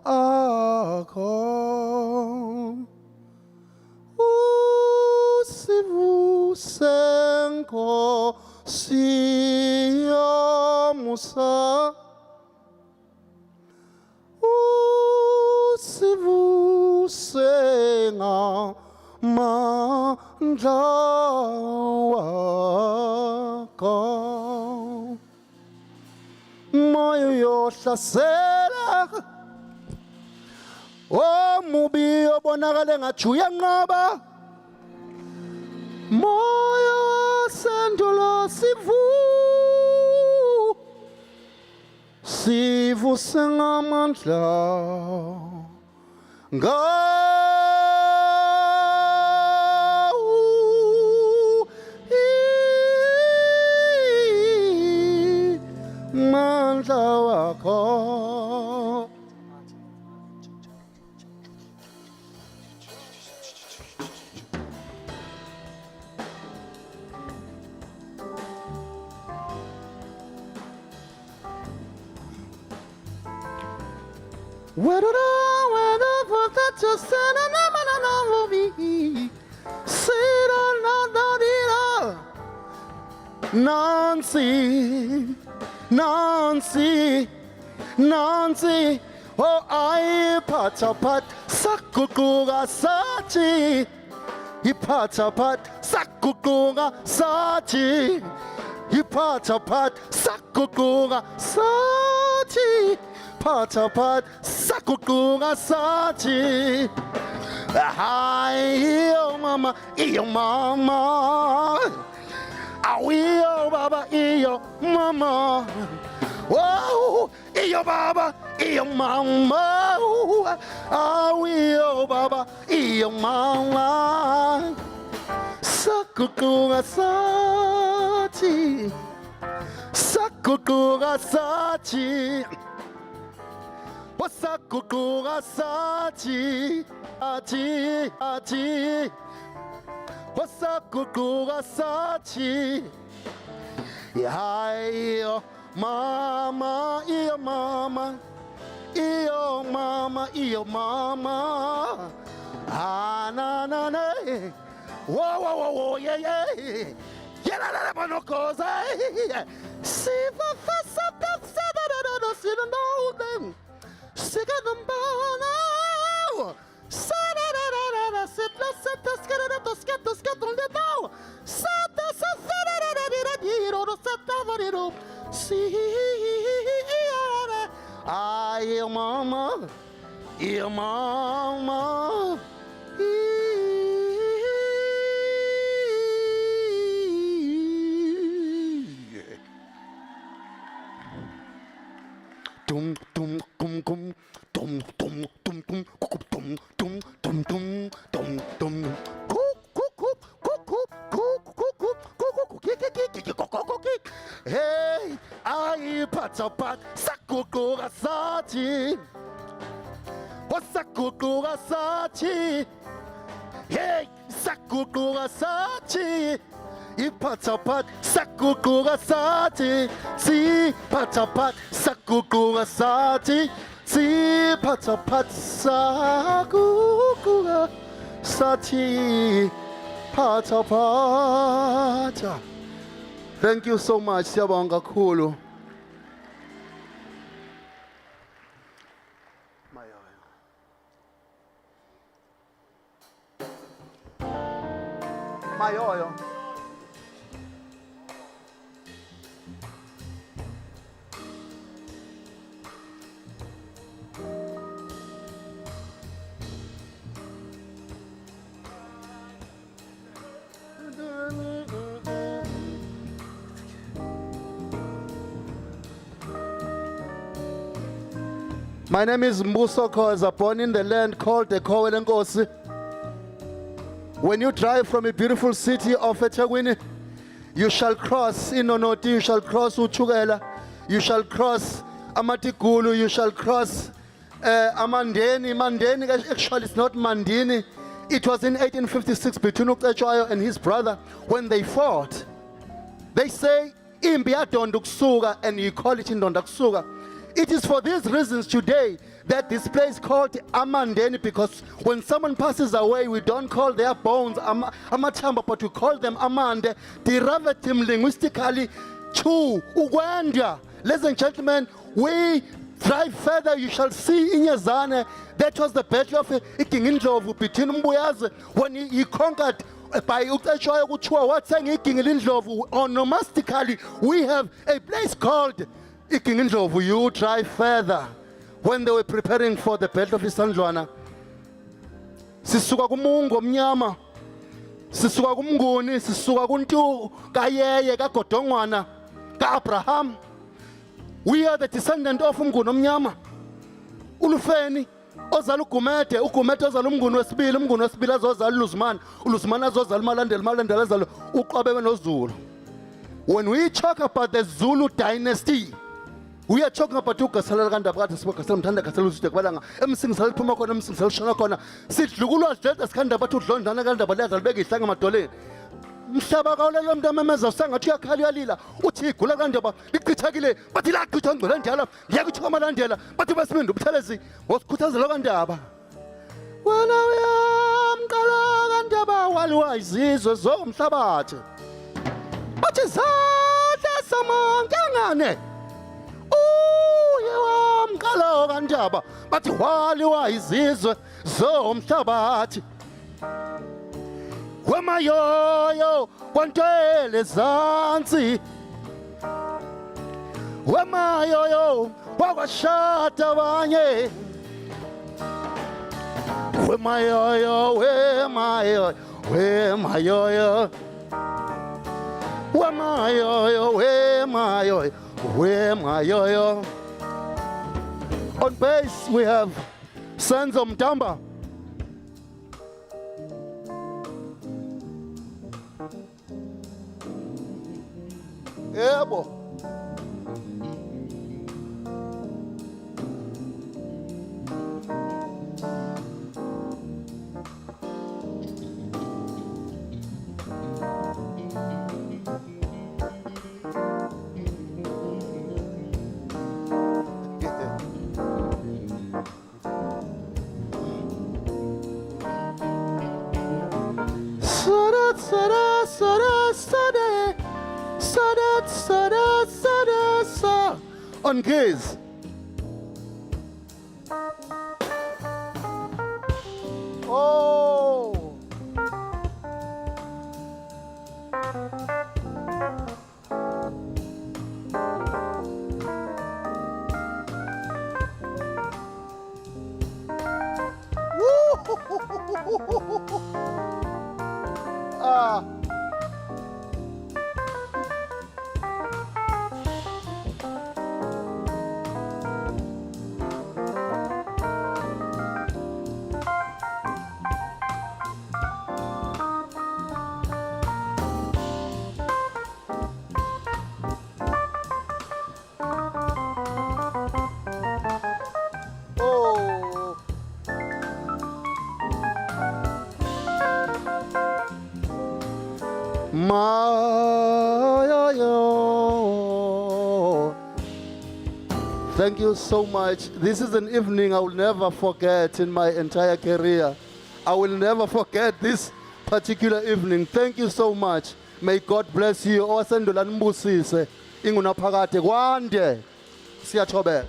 akho usivuse nkosi yamusa usivuse ngamandla wakho moyo yohlasela omubi obonakala ngathi uyanqaba moyo wasendulo sivuse ngamandla mandla wakho where the fuck that you said and I'm not me sit on Nancy, oh I pat saguquka sathi iphatha phat saguquka sathi iphatha phat saguquka sathi phatha phat saguquka sathi hayi iyo mama awiyo baba iyo mama wow iyo baba iyo mama awiyo baba iyo mama saguquka sathi saguquka sathi wasaguquka sathi athi wasaguquka sathi iyo mama iyo mama iyo mama iyo mama na na na wo yeah yeah yeah la la bonokoza see the face of the see the know them see the number Ay, mama, your mama. Dum dum kum kum dum dum dum dum kum dum dum dum dum dum dum hey ai patsapat saguquka sathi wasaguquka sathi hey saguquka sathi iphathapat saguquka sathi siphathapat saguquka sathi siphathapat saguquka sathi phathapat. Thank you so much, siyabonga kakhulu. Mayoyo. My name is Mbuso Khoza, born in the land called the Kowelenkosi. When you drive from a beautiful city of eThekwini, you shall cross Inonoti, you shall cross Uchugela, you shall cross Amatigulu, you shall cross Amandeni. Mandeni, actually it's not Mandini. It was in 1856 between Uqetshwayo and his brother when they fought. They say, Imbi yadonda ukusuka, and you call it Indonda kusuka. It is for these reasons today that this place is called Amandeni, because when someone passes away, we don't call their bones Amatamba, but we call them Amande. Derivative linguistically, Chu, Uganda. Ladies and gentlemen, we drive further, you shall see in Yazane, that was the battle of Ikingindlovu between Mbuyaze when he conquered by Uqetshwayo Kuthiwa what's saying Ikingindlovu. Onomastically, we have a place called Ikingindlovu. You drive further. When they were preparing for the battle of Isandlwana, sisuka kumungu omnyama, sisuka kumnguni, sisuka kuntu kayeye kagodongwana ka-Abraham. We are the descendant of umnguni omnyama. Ulufeni ozala ugumede, ugumede ozala umnguni wesibili azozala uLuzman, uLuzman azozala uMalandela azala uQabebe noZulu. When we talk about the Zulu dynasty, we are talking about uGasala kaNdabakathi siboGasala Mthanda Gasala uZude kubalanga emsingisala liphuma khona emsingisala lishana khona sidlukulwa sidleda sikhanda bathi udlondana kaNdaba liyadla libeke ihlanga emadoleni. Mhlaba kawulela umuntu amemeza usangathi uyakhala uyalila uthi igula kaNdaba lichithekile bathi lachithwa ngcwele ndiyala ngiyakuthi kwamalandela bathi basibindi ubuthelezi wosikhuthazela kaNdaba. Wena uyamqala kaNdaba waliwa izizwe zomhlabathi bathi zadla samankangane. Uye wamqala Balo kanjaba bathi waliwa izizwe zomhlabathi. Wemayoyo kwantwele zansi. Wemayoyo wakwashata abanye. Wemayoyo, wemayoyo, wemayoyo. Wemayoyo, wemayoyo, wemayoyo. On bass we have Senzo Mtamba. Yebo. Sada, sada, sada, sada. Sada, sada, sada, sada. On keys. Oh. Woo. Ah. Oh. Mayoyo. Thank you so much. This is an evening I will never forget in my entire career. I will never forget this particular evening. Thank you so much. May God bless you. Owasendola nibusise ingunaphakade kwande. Siyathobela.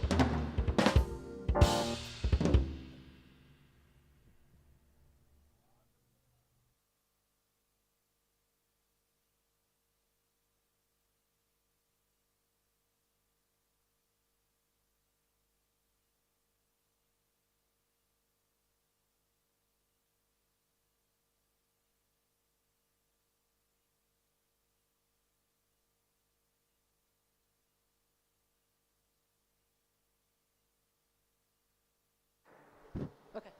Okay.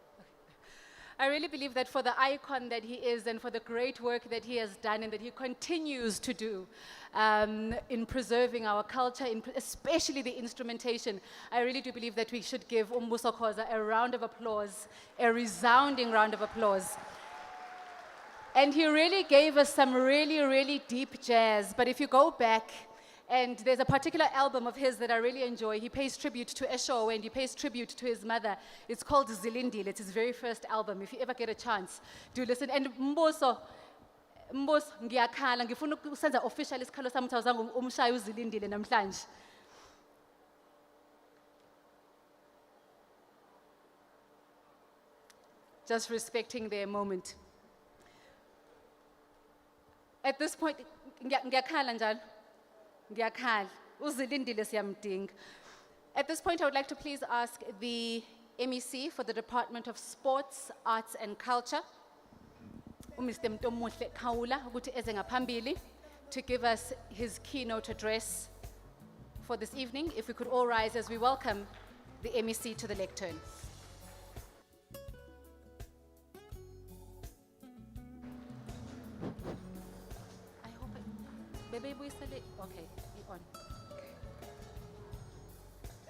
I really believe that for the icon that he is and for the great work that he has done and that he continues to do in preserving our culture, especially the instrumentation, I really do believe that we should give Umbuso Khoza a round of applause, a resounding round of applause. And he really gave us some really, really deep jazz. But if you go back, and there's a particular album of his that I really enjoy. He pays tribute to Esho and he pays tribute to his mother. It's called Zilindile. It's his very first album. If you ever get a chance, do listen. And Mboso, ngiyakhala, ngifuna ukusenza official isikhalo sami ukuthi awuzange umshaye uZilindile namhlanje. Just respecting their moment. At this point, ngiyakhala njalo. Ngiyakhala. Uzilindile siyamdinga. At this point, I would like to please ask the MEC for the Department of Sports, Arts and Culture, Mr. Mtomuhle Kaula, ukuthi eze ngaphambili, to give us his keynote address for this evening. If we could all rise as we welcome the MEC to the lectern. I hope Bebe Buyisele, okay, you're on.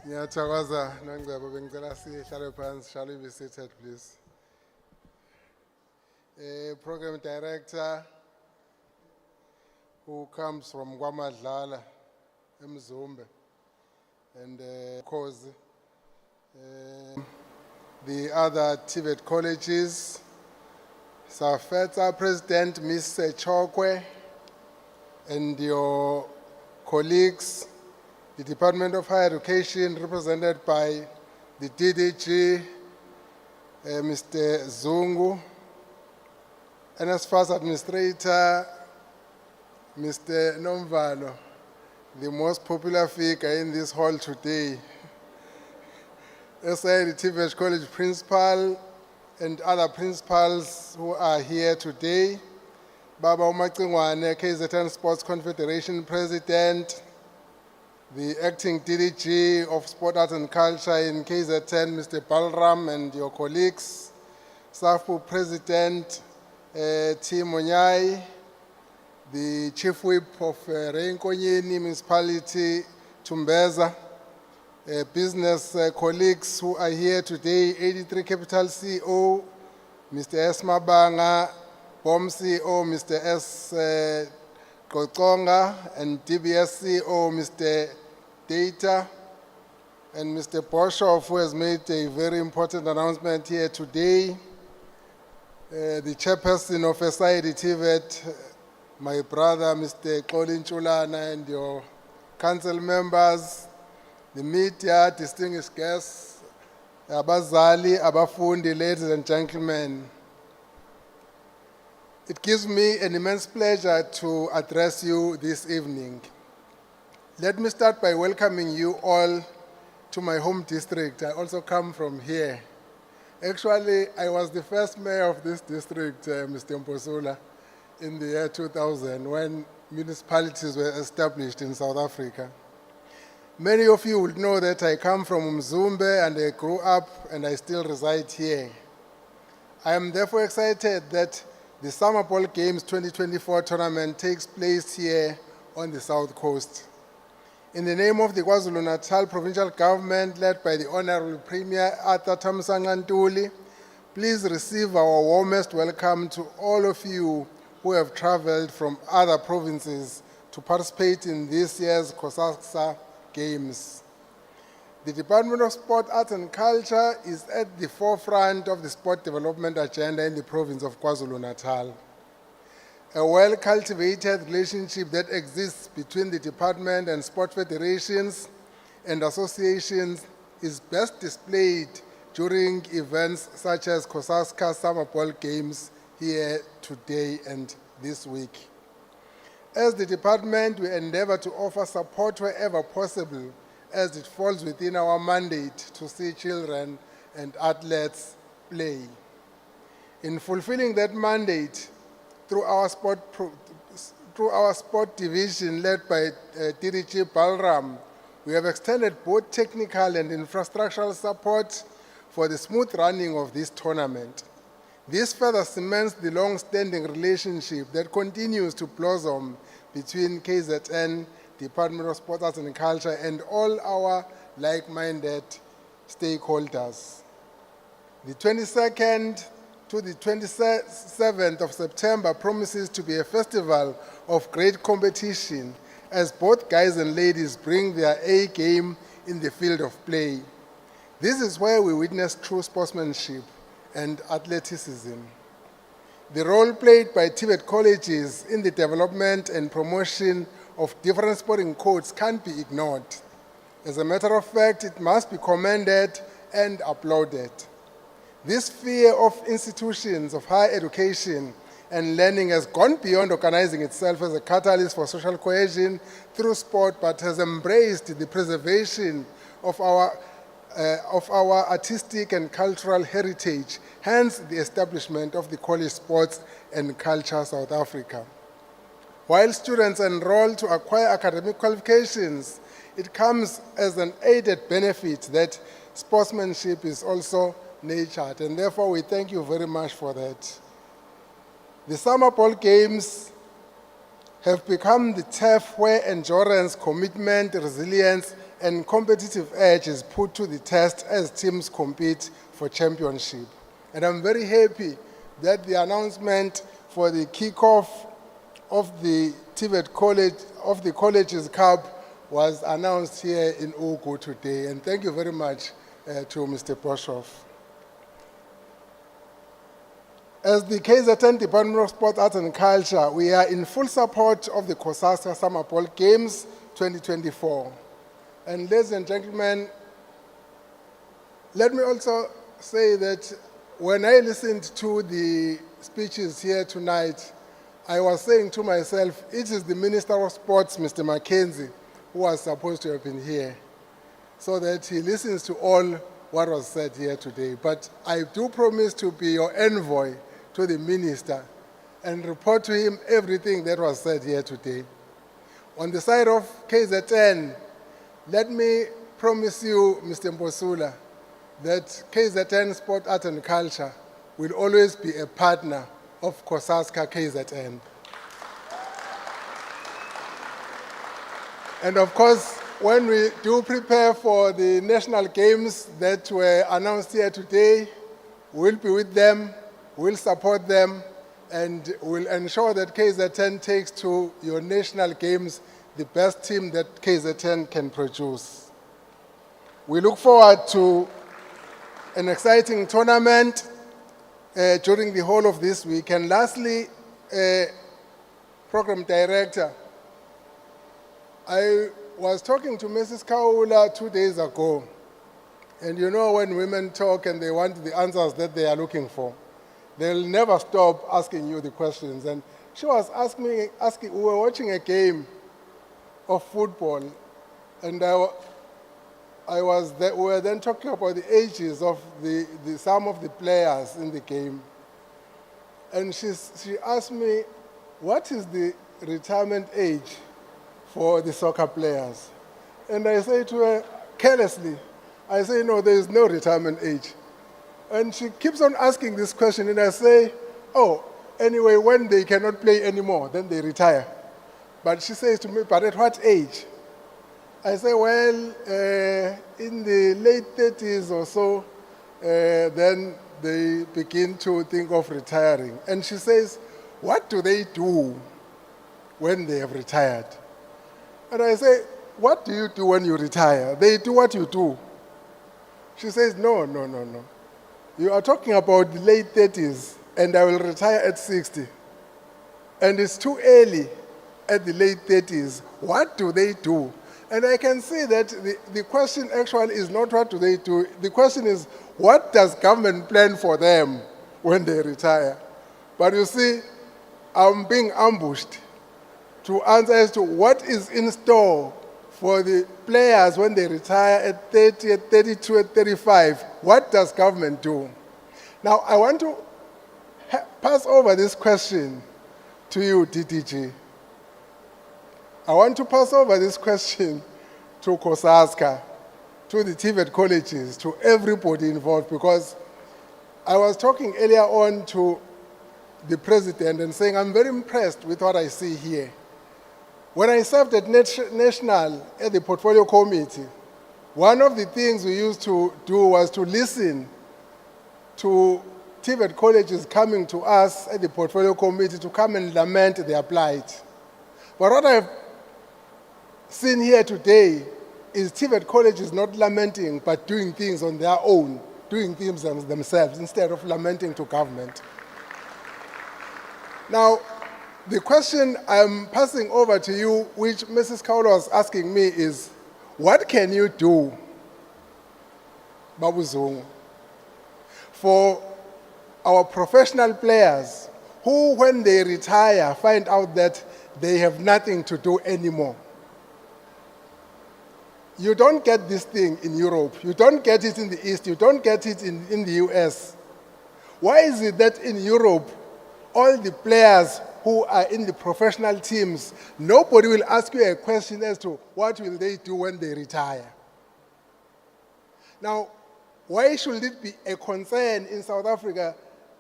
Ngiyathokoza Nongcebo, bengicela sihlale phansi. Shall we be seated, please? Program director who comes from KwaMadlala, eMzumbe, and Khozi. The other TVET colleges, Safeta President Ms. Chokwe, and your colleagues, the Department of Higher Education represented by the DDG, Mr. Zungu, NSFAS Administrator, Mr. Nomvalo, the most popular figure in this hall today, TVET College Principal, and other principals who are here today, Baba Umacingwane, KZN Sports Confederation President, the acting DDG of Sport, Arts and Culture in KZN, Mr. Balram, and your colleagues, SAFPU President T. Monyai, the Chief Whip of Reinkonyeni Municipality, Tumbeza, business colleagues who are here today, 83 Capital CEO, Mr. S. Mabanga, BOM CEO, Mr. S. Kokonga, and DBS CEO, Mr. Data, and Mr. Boshoff, who has made a very important announcement here today, the chairperson of SID TVET, my brother, Mr. Colin Chulana, and your council members, the media, distinguished guests, abazali, abafundi, ladies and gentlemen. It gives me an immense pleasure to address you this evening. Let me start by welcoming you all to my home district. I also come from here. Actually, I was the first mayor of this district, Mr. Mposula, in the year 2000 when municipalities were established in South Africa. Many of you will know that I come from Mzumbe and I grew up and I still reside here. I am therefore excited that the Summer Ball Games 2024 tournament takes place here on the South Coast. In the name of the KwaZulu-Natal Provincial Government, led by the Honorable Premier Arthur Thamsanqa-Ntuli, please receive our warmest welcome to all of you who have traveled from other provinces to participate in this year's CoSACSA Games. The Department of Sport, Arts and Culture is at the forefront of the sport development agenda in the province of KwaZulu-Natal. A well-cultivated relationship that exists between the department and sport federations and associations is best displayed during events such as CoSACSA Summer Ball Games here today and this week. As the department, we endeavor to offer support wherever possible as it falls within our mandate to see children and athletes play. In fulfilling that mandate, through our sport division led by DDG Balram, we have extended both technical and infrastructural support for the smooth running of this tournament. This further cements the long-standing relationship that continues to blossom between KZN, Department of Sport, Arts and Culture, and all our like-minded stakeholders. The 22nd to the 27th of September promises to be a festival of great competition as both guys and ladies bring their A game in the field of play. This is where we witness true sportsmanship and athleticism. The role played by TVET colleges in the development and promotion of different sporting codes can't be ignored. As a matter of fact, it must be commended and applauded. This sphere of institutions of higher education and learning has gone beyond organizing itself as a catalyst for social cohesion through sport, but has embraced the preservation of our artistic and cultural heritage, hence the establishment of the College Sports and Culture South Africa. While students enroll to acquire academic qualifications, it comes as an added benefit that sportsmanship is also nurtured, and therefore we thank you very much for that. The Summer Ball Games have become the turf where endurance, commitment, resilience, and competitive edge is put to the test as teams compete for championship. And I'm very happy that the announcement for the kickoff of the TVET College, of the Colleges Cup, was announced here in Ogu today. And thank you very much to Mr. Boshoff. As the KZN Department of Sport, Arts and Culture, we are in full support of the CoSACSA Summer Ball Games 2024. And ladies and gentlemen, Let me also say that when I listened to the speeches here tonight, I was saying to myself, it is the Minister of Sports, Mr. Mackenzie, who was supposed to have been here, so that he listens to all what was said here today. But I do promise to be your envoy to the Minister and report to him everything that was said here today. On the side of KZN, let me promise you, Mr. Mbosula, that KZN Sport, Art and Culture will always be a partner of CoSACSA KZN. And of course, when we do prepare for the national games that were announced here today, we'll be with them, we'll support them, and we'll ensure that KZN takes to your national games the best team that KZN can produce. We look forward to an exciting tournament during the whole of this week. And lastly, Program Director, I was talking to Mrs. Kaula 2 days ago, and you know when women talk and they want the answers that they are looking for, they'll never stop asking you the questions. And she was asking, we were watching a game of football, and we were then talking about the ages of some of the players in the game. And she asked me, what is the retirement age for the soccer players? And I say to her, carelessly, I say, no, there is no retirement age. And she keeps on asking this question, and I say, oh, anyway, when they cannot play anymore, then they retire. But she says to me, but at what age? I say, well, in the late 30s or so, then they begin to think of retiring. And she says, what do they do when they have retired? And I say, what do you do when you retire? They do what you do. She says, no. You are talking about the late 30s, and I will retire at 60. And it's too early at the late 30s. What do they do? And I can see that the question actually is not what do they do. The question is, what does government plan for them when they retire? But you see, I'm being ambushed to answer as to what is in store for the players when they retire at 30, at 32, at 35. What does government do? Now, I want to pass over this question to you, DDG. I want to pass over this question to CoSACSA, to the TVET colleges, to everybody involved, because I was talking earlier on to the president and saying I'm very impressed with what I see here. When I served at National at the Portfolio Committee, one of the things we used to do was to listen to TVET colleges coming to us at the Portfolio Committee to come and lament their plight. But what I've seen here today is TVET colleges not lamenting, but doing things on their own, doing things themselves instead of lamenting to government. Now, the question I'm passing over to you, which Mrs. Kaula was asking me, is, what can you do, Babu Zungu, for our professional players who, when they retire, find out that they have nothing to do anymore? You don't get this thing in Europe. You don't get it in the East. You don't get it in the US. Why is it that in Europe, all the players who are in the professional teams, nobody will ask you a question as to what will they do when they retire? Now, why should it be a concern in South Africa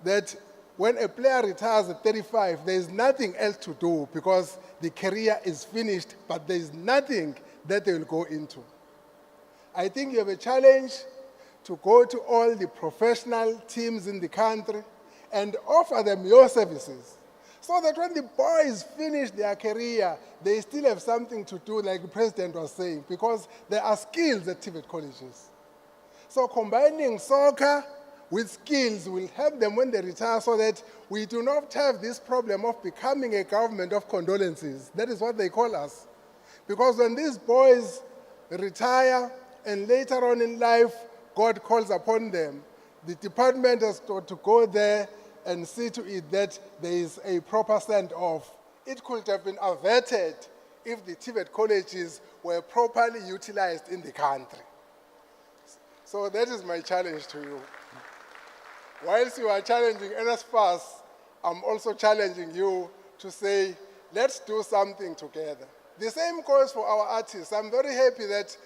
that when a player retires at 35, there is nothing else to do because the career is finished, but there is nothing that they will go into? I think you have a challenge to go to all the professional teams in the country and offer them your services, so that when the boys finish their career, they still have something to do, like the president was saying, because there are skills at TVET colleges. So combining soccer with skills will help them when they retire, so that we do not have this problem of becoming a government of condolences. That is what they call us. Because when these boys retire and later on in life God calls upon them, the department has got to go there and see to it that there is a proper send-off. It could have been averted if the TVET colleges were properly utilized in the country. So that is my challenge to you. Whilst you are challenging NSFAS, I'm also challenging you to say, let's do something together. The same goes for our artists. I'm very happy that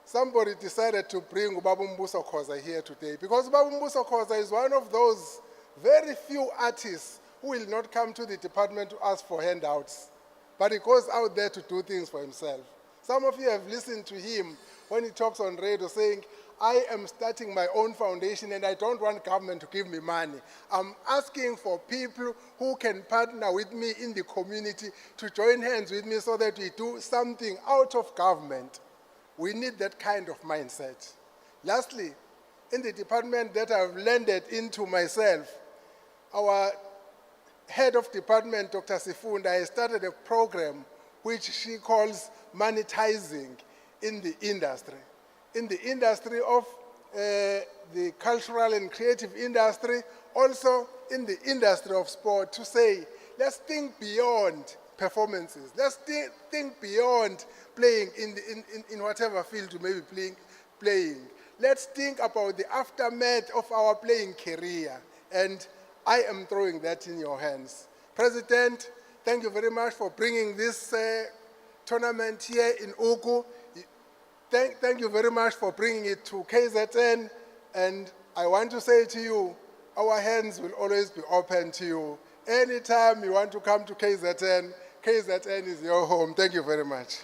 somebody decided to bring Ubabumbuso Khoza here today, because Ubabumbuso Khoza is one of those very few artists who will not come to the department to ask for handouts, but he goes out there to do things for himself. Some of you have listened to him when he talks on radio saying, I am starting my own foundation and I don't want government to give me money. I'm asking for people who can partner with me in the community to join hands with me so that we do something out of government. We need that kind of mindset. Lastly, in the department that I've landed into myself, our head of department, Dr. Sifunda, has started a program which she calls monetizing in the industry. In the industry of the cultural and creative industry, also in the industry of sport, to say, let's think beyond performances. Let's think beyond playing in whatever field you may be playing. Let's think about the aftermath of our playing career. And I am throwing that in your hands. President, thank you very much for bringing this tournament here in Oku. Thank you very much for bringing it to KZN. And I want to say to you, our hands will always be open to you. Anytime you want to come to KZN, KZN is your home. Thank you very much.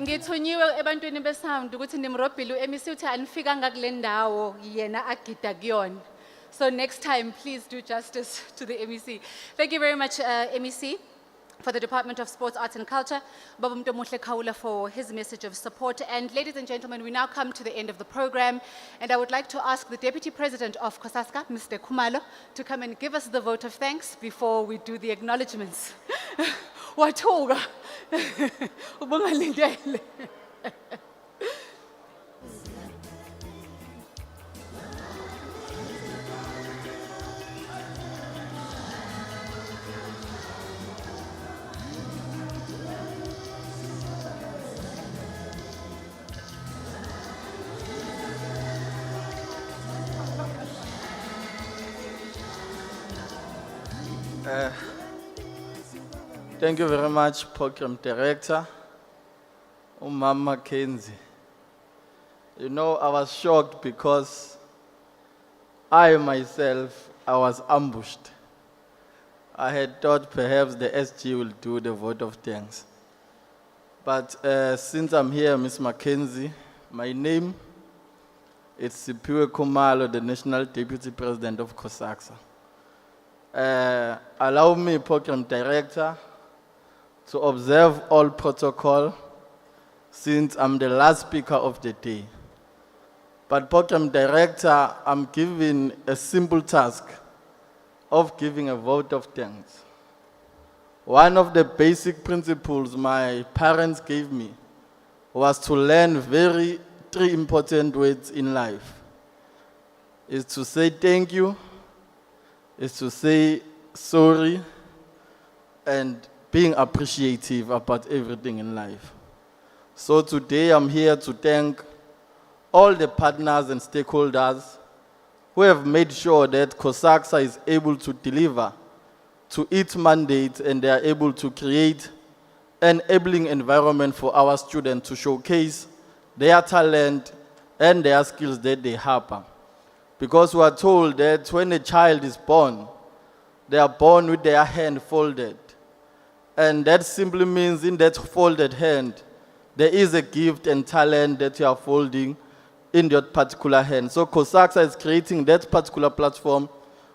Ngithunyiwe ebantwini besound ukuthi nimrobhile uMC uthi anifikanga kule ndawo yena agida kuyona. So next time please do justice to the MEC. Thank you very much MEC for the Department of Sports, Arts and Culture, Baba Mtomuhle Khawula for his message of support. And ladies and gentlemen, we now come to the end of the program, and I would like to ask the Deputy President of CoSACSA, Mr. Khumalo, to come and give us the vote of thanks before we do the acknowledgements. Wathoga. Ubungalindele. Thank you very much, Program Director, Mama Kenzie. You know, I was shocked because I myself, I was ambushed. I had thought perhaps the SG will do the vote of thanks. But since I'm here, Ms. Mackenzie, my name is Sipiwe Khumalo, the National Deputy President of CoSACSA. Allow me, Program Director, to observe all protocol since I'm the last speaker of the day. But Program Director, I'm given a simple task of giving a vote of thanks. One of the basic principles my parents gave me was to learn three important words in life. Is to say thank you, is to say sorry, and being appreciative about everything in life. So today I'm here to thank all the partners and stakeholders who have made sure that CoSACSA is able to deliver to its mandate, and they are able to create an enabling environment for our students to showcase their talent and their skills that they have. Because we are told that when a child is born, they are born with their hand folded. And that simply means in that folded hand, there is a gift and talent that you are folding in that particular hand. So CoSACSA is creating that particular platform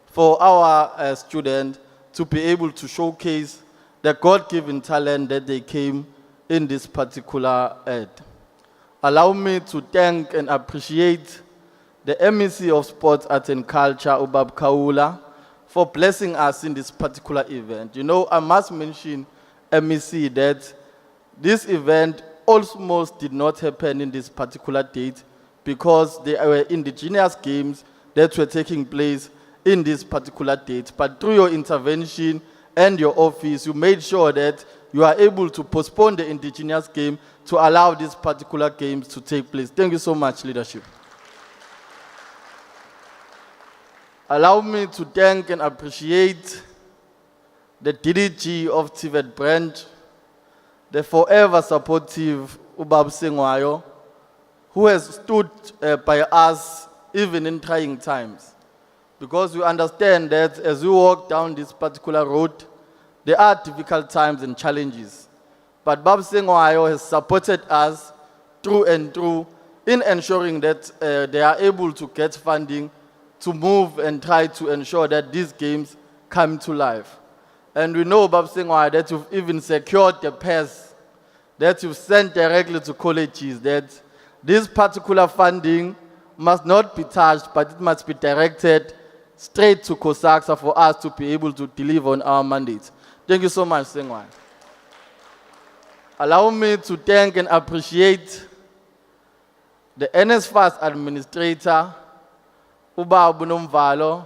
for our students to be able to showcase the God-given talent that they came in this particular ad. Allow me to thank and appreciate the MEC of Sports, Arts and Culture, Ubab Kaula, for blessing us in this particular event. You know, I must mention, MEC, that this event almost did not happen in this particular date because there were indigenous games that were taking place in this particular date. But through your intervention and your office, you made sure that you are able to postpone the indigenous game to allow these particular games to take place. Thank you so much, leadership. Allow me to thank and appreciate the DDG of TVET branch, the forever supportive Ubab Sengwayo, who has stood by us even in trying times. Because we understand that as we walk down this particular road, there are difficult times and challenges. But Bab Sengwayo has supported us through and through in ensuring that they are able to get funding to move and try to ensure that these games come to life. And we know, Bab Sengwayo, that you've even secured the pass that you've sent directly to colleges, that this particular funding must not be touched, but it must be directed straight to CoSACSA for us to be able to deliver on our mandate. Thank you so much, Sengwayo. Allow me to thank and appreciate the NSFAS administrator, Uba Nomvalo.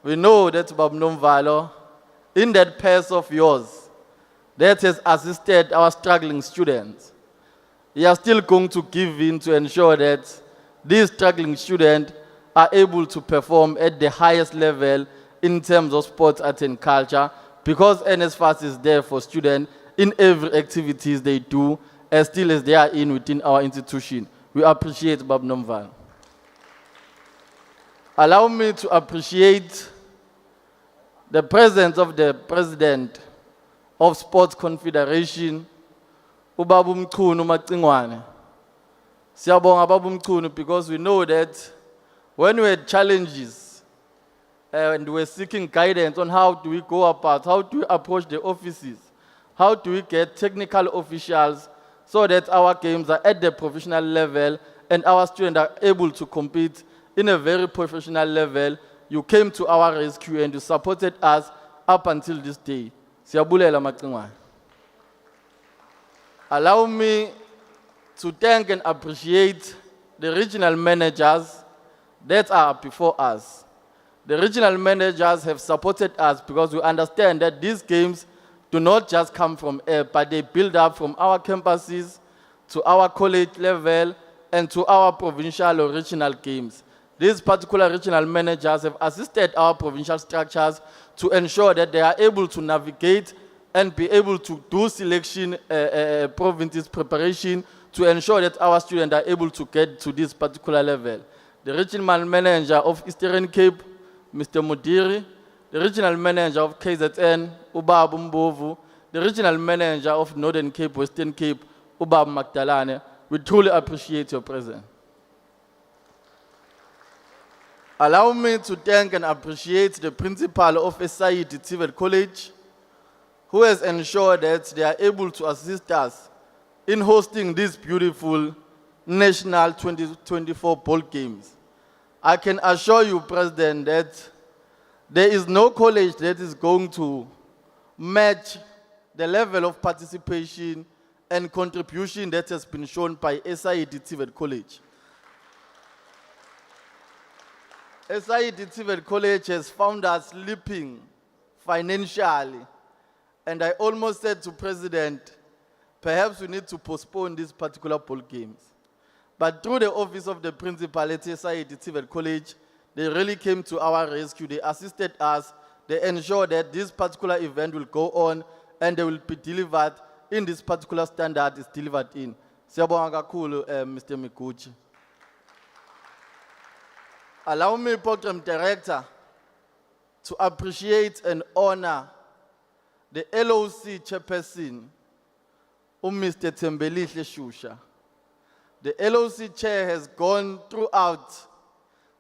We know that Uba Nomvalo, in that pace of yours, that has assisted our struggling students. You are still going to give in to ensure that these struggling students are able to perform at the highest level in terms of sports, art and culture, because NSFAS is there for students in every activities they do, as still as they are in within our institution. We appreciate Bab Nomval. Allow me to appreciate the presence of the President of Sports Confederation, Ubabu Mchunu Macingwane. Siyabonga Babu Mchunu, because we know that when we had challenges and we're seeking guidance on how do we go about, how do we approach the offices, how do we get technical officials so that our games are at the professional level and our students are able to compete in a very professional level, you came to our rescue and you supported us up until this day. Siyabulela Macingwane. Allow me to thank and appreciate the regional managers that are before us. The regional managers have supported us because we understand that these games do not just come from air, but they build up from our campuses to our college level and to our provincial or regional games. These particular regional managers have assisted our provincial structures to ensure that they are able to navigate and be able to do selection provinces preparation to ensure that our students are able to get to this particular level. The regional manager of Eastern Cape, Mr. Mudiri, the regional manager of KZN, Ubab Mbovu, the regional manager of Northern Cape, Western Cape, Ubab Magdalene, we truly appreciate your presence. Allow me to thank and appreciate the principal of SIED TVET College, who has ensured that they are able to assist us in hosting these beautiful National 2024 ball games. I can assure you, President, that there is no college that is going to match the level of participation and contribution that has been shown by SIED TVET College. SIED TVET College has found us slipping financially. And I almost said to President, perhaps we need to postpone these particular ball games. But through the office of the principal at SIED TVET College, they really came to our rescue. They assisted us. They ensured that this particular event will go on and they will be delivered in this particular standard is delivered in. Siyabonga kakhulu, Mr. Mikuchi. Allow me, Program Director, to appreciate and honor the LOC chairperson, Mr. Tembelihle Shusha. The LOC chair has gone throughout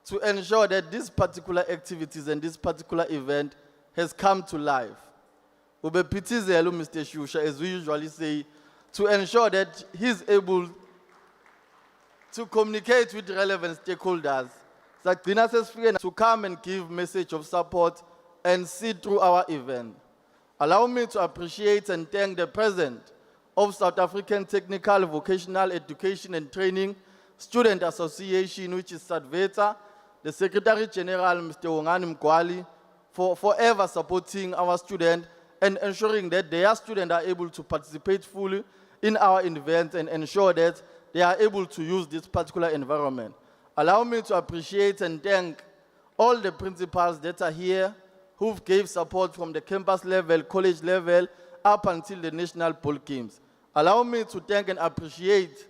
to ensure that these particular activities and this particular event has come to life. Ubepitizelo Mr. Shusha, as we usually say, to ensure that he's able to communicate with relevant stakeholders, to come and give message of support and see through our event. Allow me to appreciate and thank the President of South African Technical Vocational Education and Training Student Association, which is SADVETA, the Secretary General, Mr. Wongani Mkwali, for forever supporting our students and ensuring that their students are able to participate fully in our event and ensure that they are able to use this particular environment. Allow me to appreciate and thank all the principals that are here who gave support from the campus level, college level, up until the national poll games. Allow me to thank and appreciate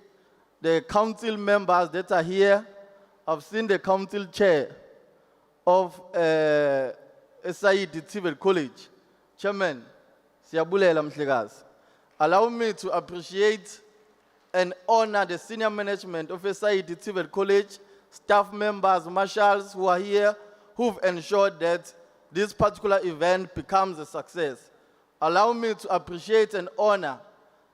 the council members that are here. I've seen the council chair of SID Civil College, Chairman Siyabulela Mhlekazi. Allow me to appreciate and honor the senior management of SID Civil College, staff members, marshals who are here, who've ensured that this particular event becomes a success. Allow me to appreciate and honor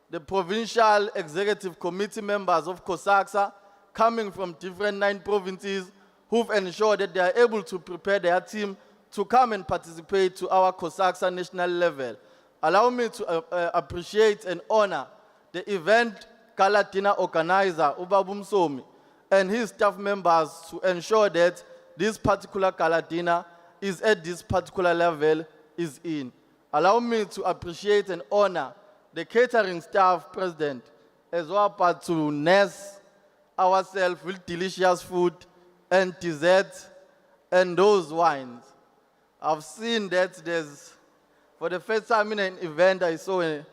the provincial executive committee members of CoSACSA coming from different 9 provinces who've ensured that they are able to prepare their team to come and participate to our CoSACSA national level. Allow me to appreciate and honor the event Gala dinner organizer, Ubabum Somi, and his staff members to ensure that this particular Gala dinner is at this particular level is in. Allow me to appreciate and honor the catering staff, President, as well as to nurse ourselves with delicious food and dessert and those wines. I've seen that there's, for the first time in an event, I saw a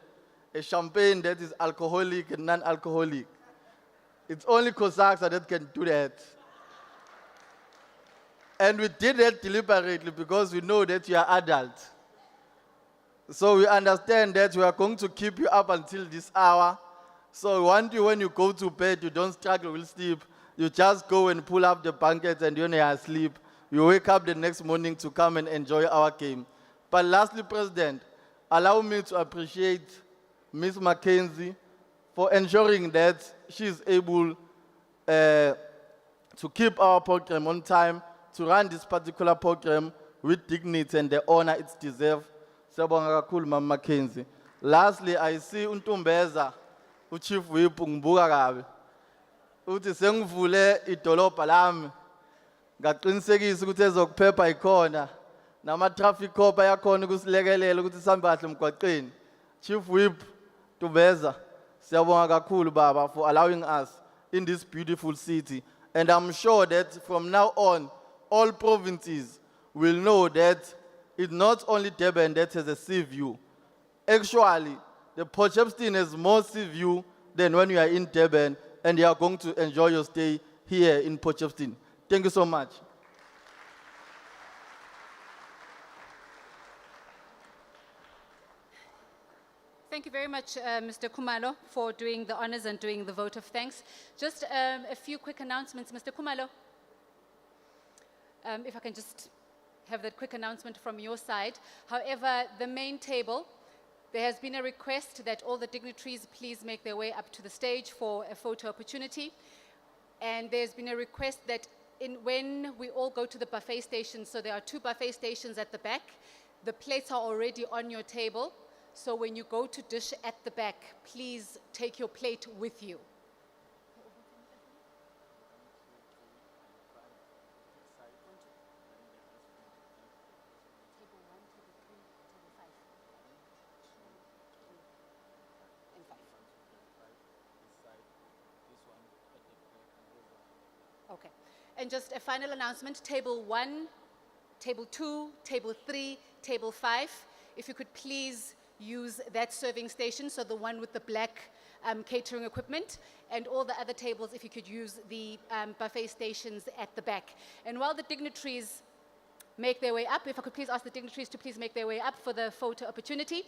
champagne that is alcoholic and non-alcoholic. It's only CoSACSA that can do that. And we did that deliberately because we know that you are adult. So we understand that we are going to keep you up until this hour. So we want you, when you go to bed, you don't struggle with sleep. You just go and pull up the blankets and you're asleep. You wake up the next morning to come and enjoy our game. But lastly, President, allow me to appreciate Ms. Mackenzie for ensuring that she is able to keep our program on time, to run this particular program with dignity and the honor it's deserved. Siyabonga kakhulu, Mama Mackenzie. Lastly, I see Untumbeza, uChief Whip ngibuka kabi. Uthi sengivule idolobha lami. Ngaqinisekisa ukuthi ezokuphepha ikhona. Nama traffic cop ayakhona ukusilekelela ukuthi sihambe kahle emgwaqeni. Chief Whip Tumbeza, siyabonga kakhulu baba for allowing us in this beautiful city. And I'm sure that from now on, all provinces will know that it's not only Durban that has a sea view. Actually, the Potchefstroom has more sea view than when you are in Durban, and you are going to enjoy your stay here in Potchefstroom. Thank you so much. Thank you very much, Mr. Kumalo, for doing the honors and doing the vote of thanks. Just a few quick announcements, Mr. Kumalo. If I can just have that quick announcement from your side. However, the main table, there has been a request that all the dignitaries please make their way up to the stage for a photo opportunity. And there's been a request that when we all go to the buffet station, so there are 2 buffet stations at the back, the plates are already on your table. So when you go to dish at the back, please take your plate with you. Okay. And just a final announcement, table 1, table 2, table 3, table 5. If you could please use that serving station, so the one with the black catering equipment, and all the other tables, if you could use the buffet stations at the back. And while the dignitaries make their way up. If I could please ask the dignitaries to please make their way up for the photo opportunity.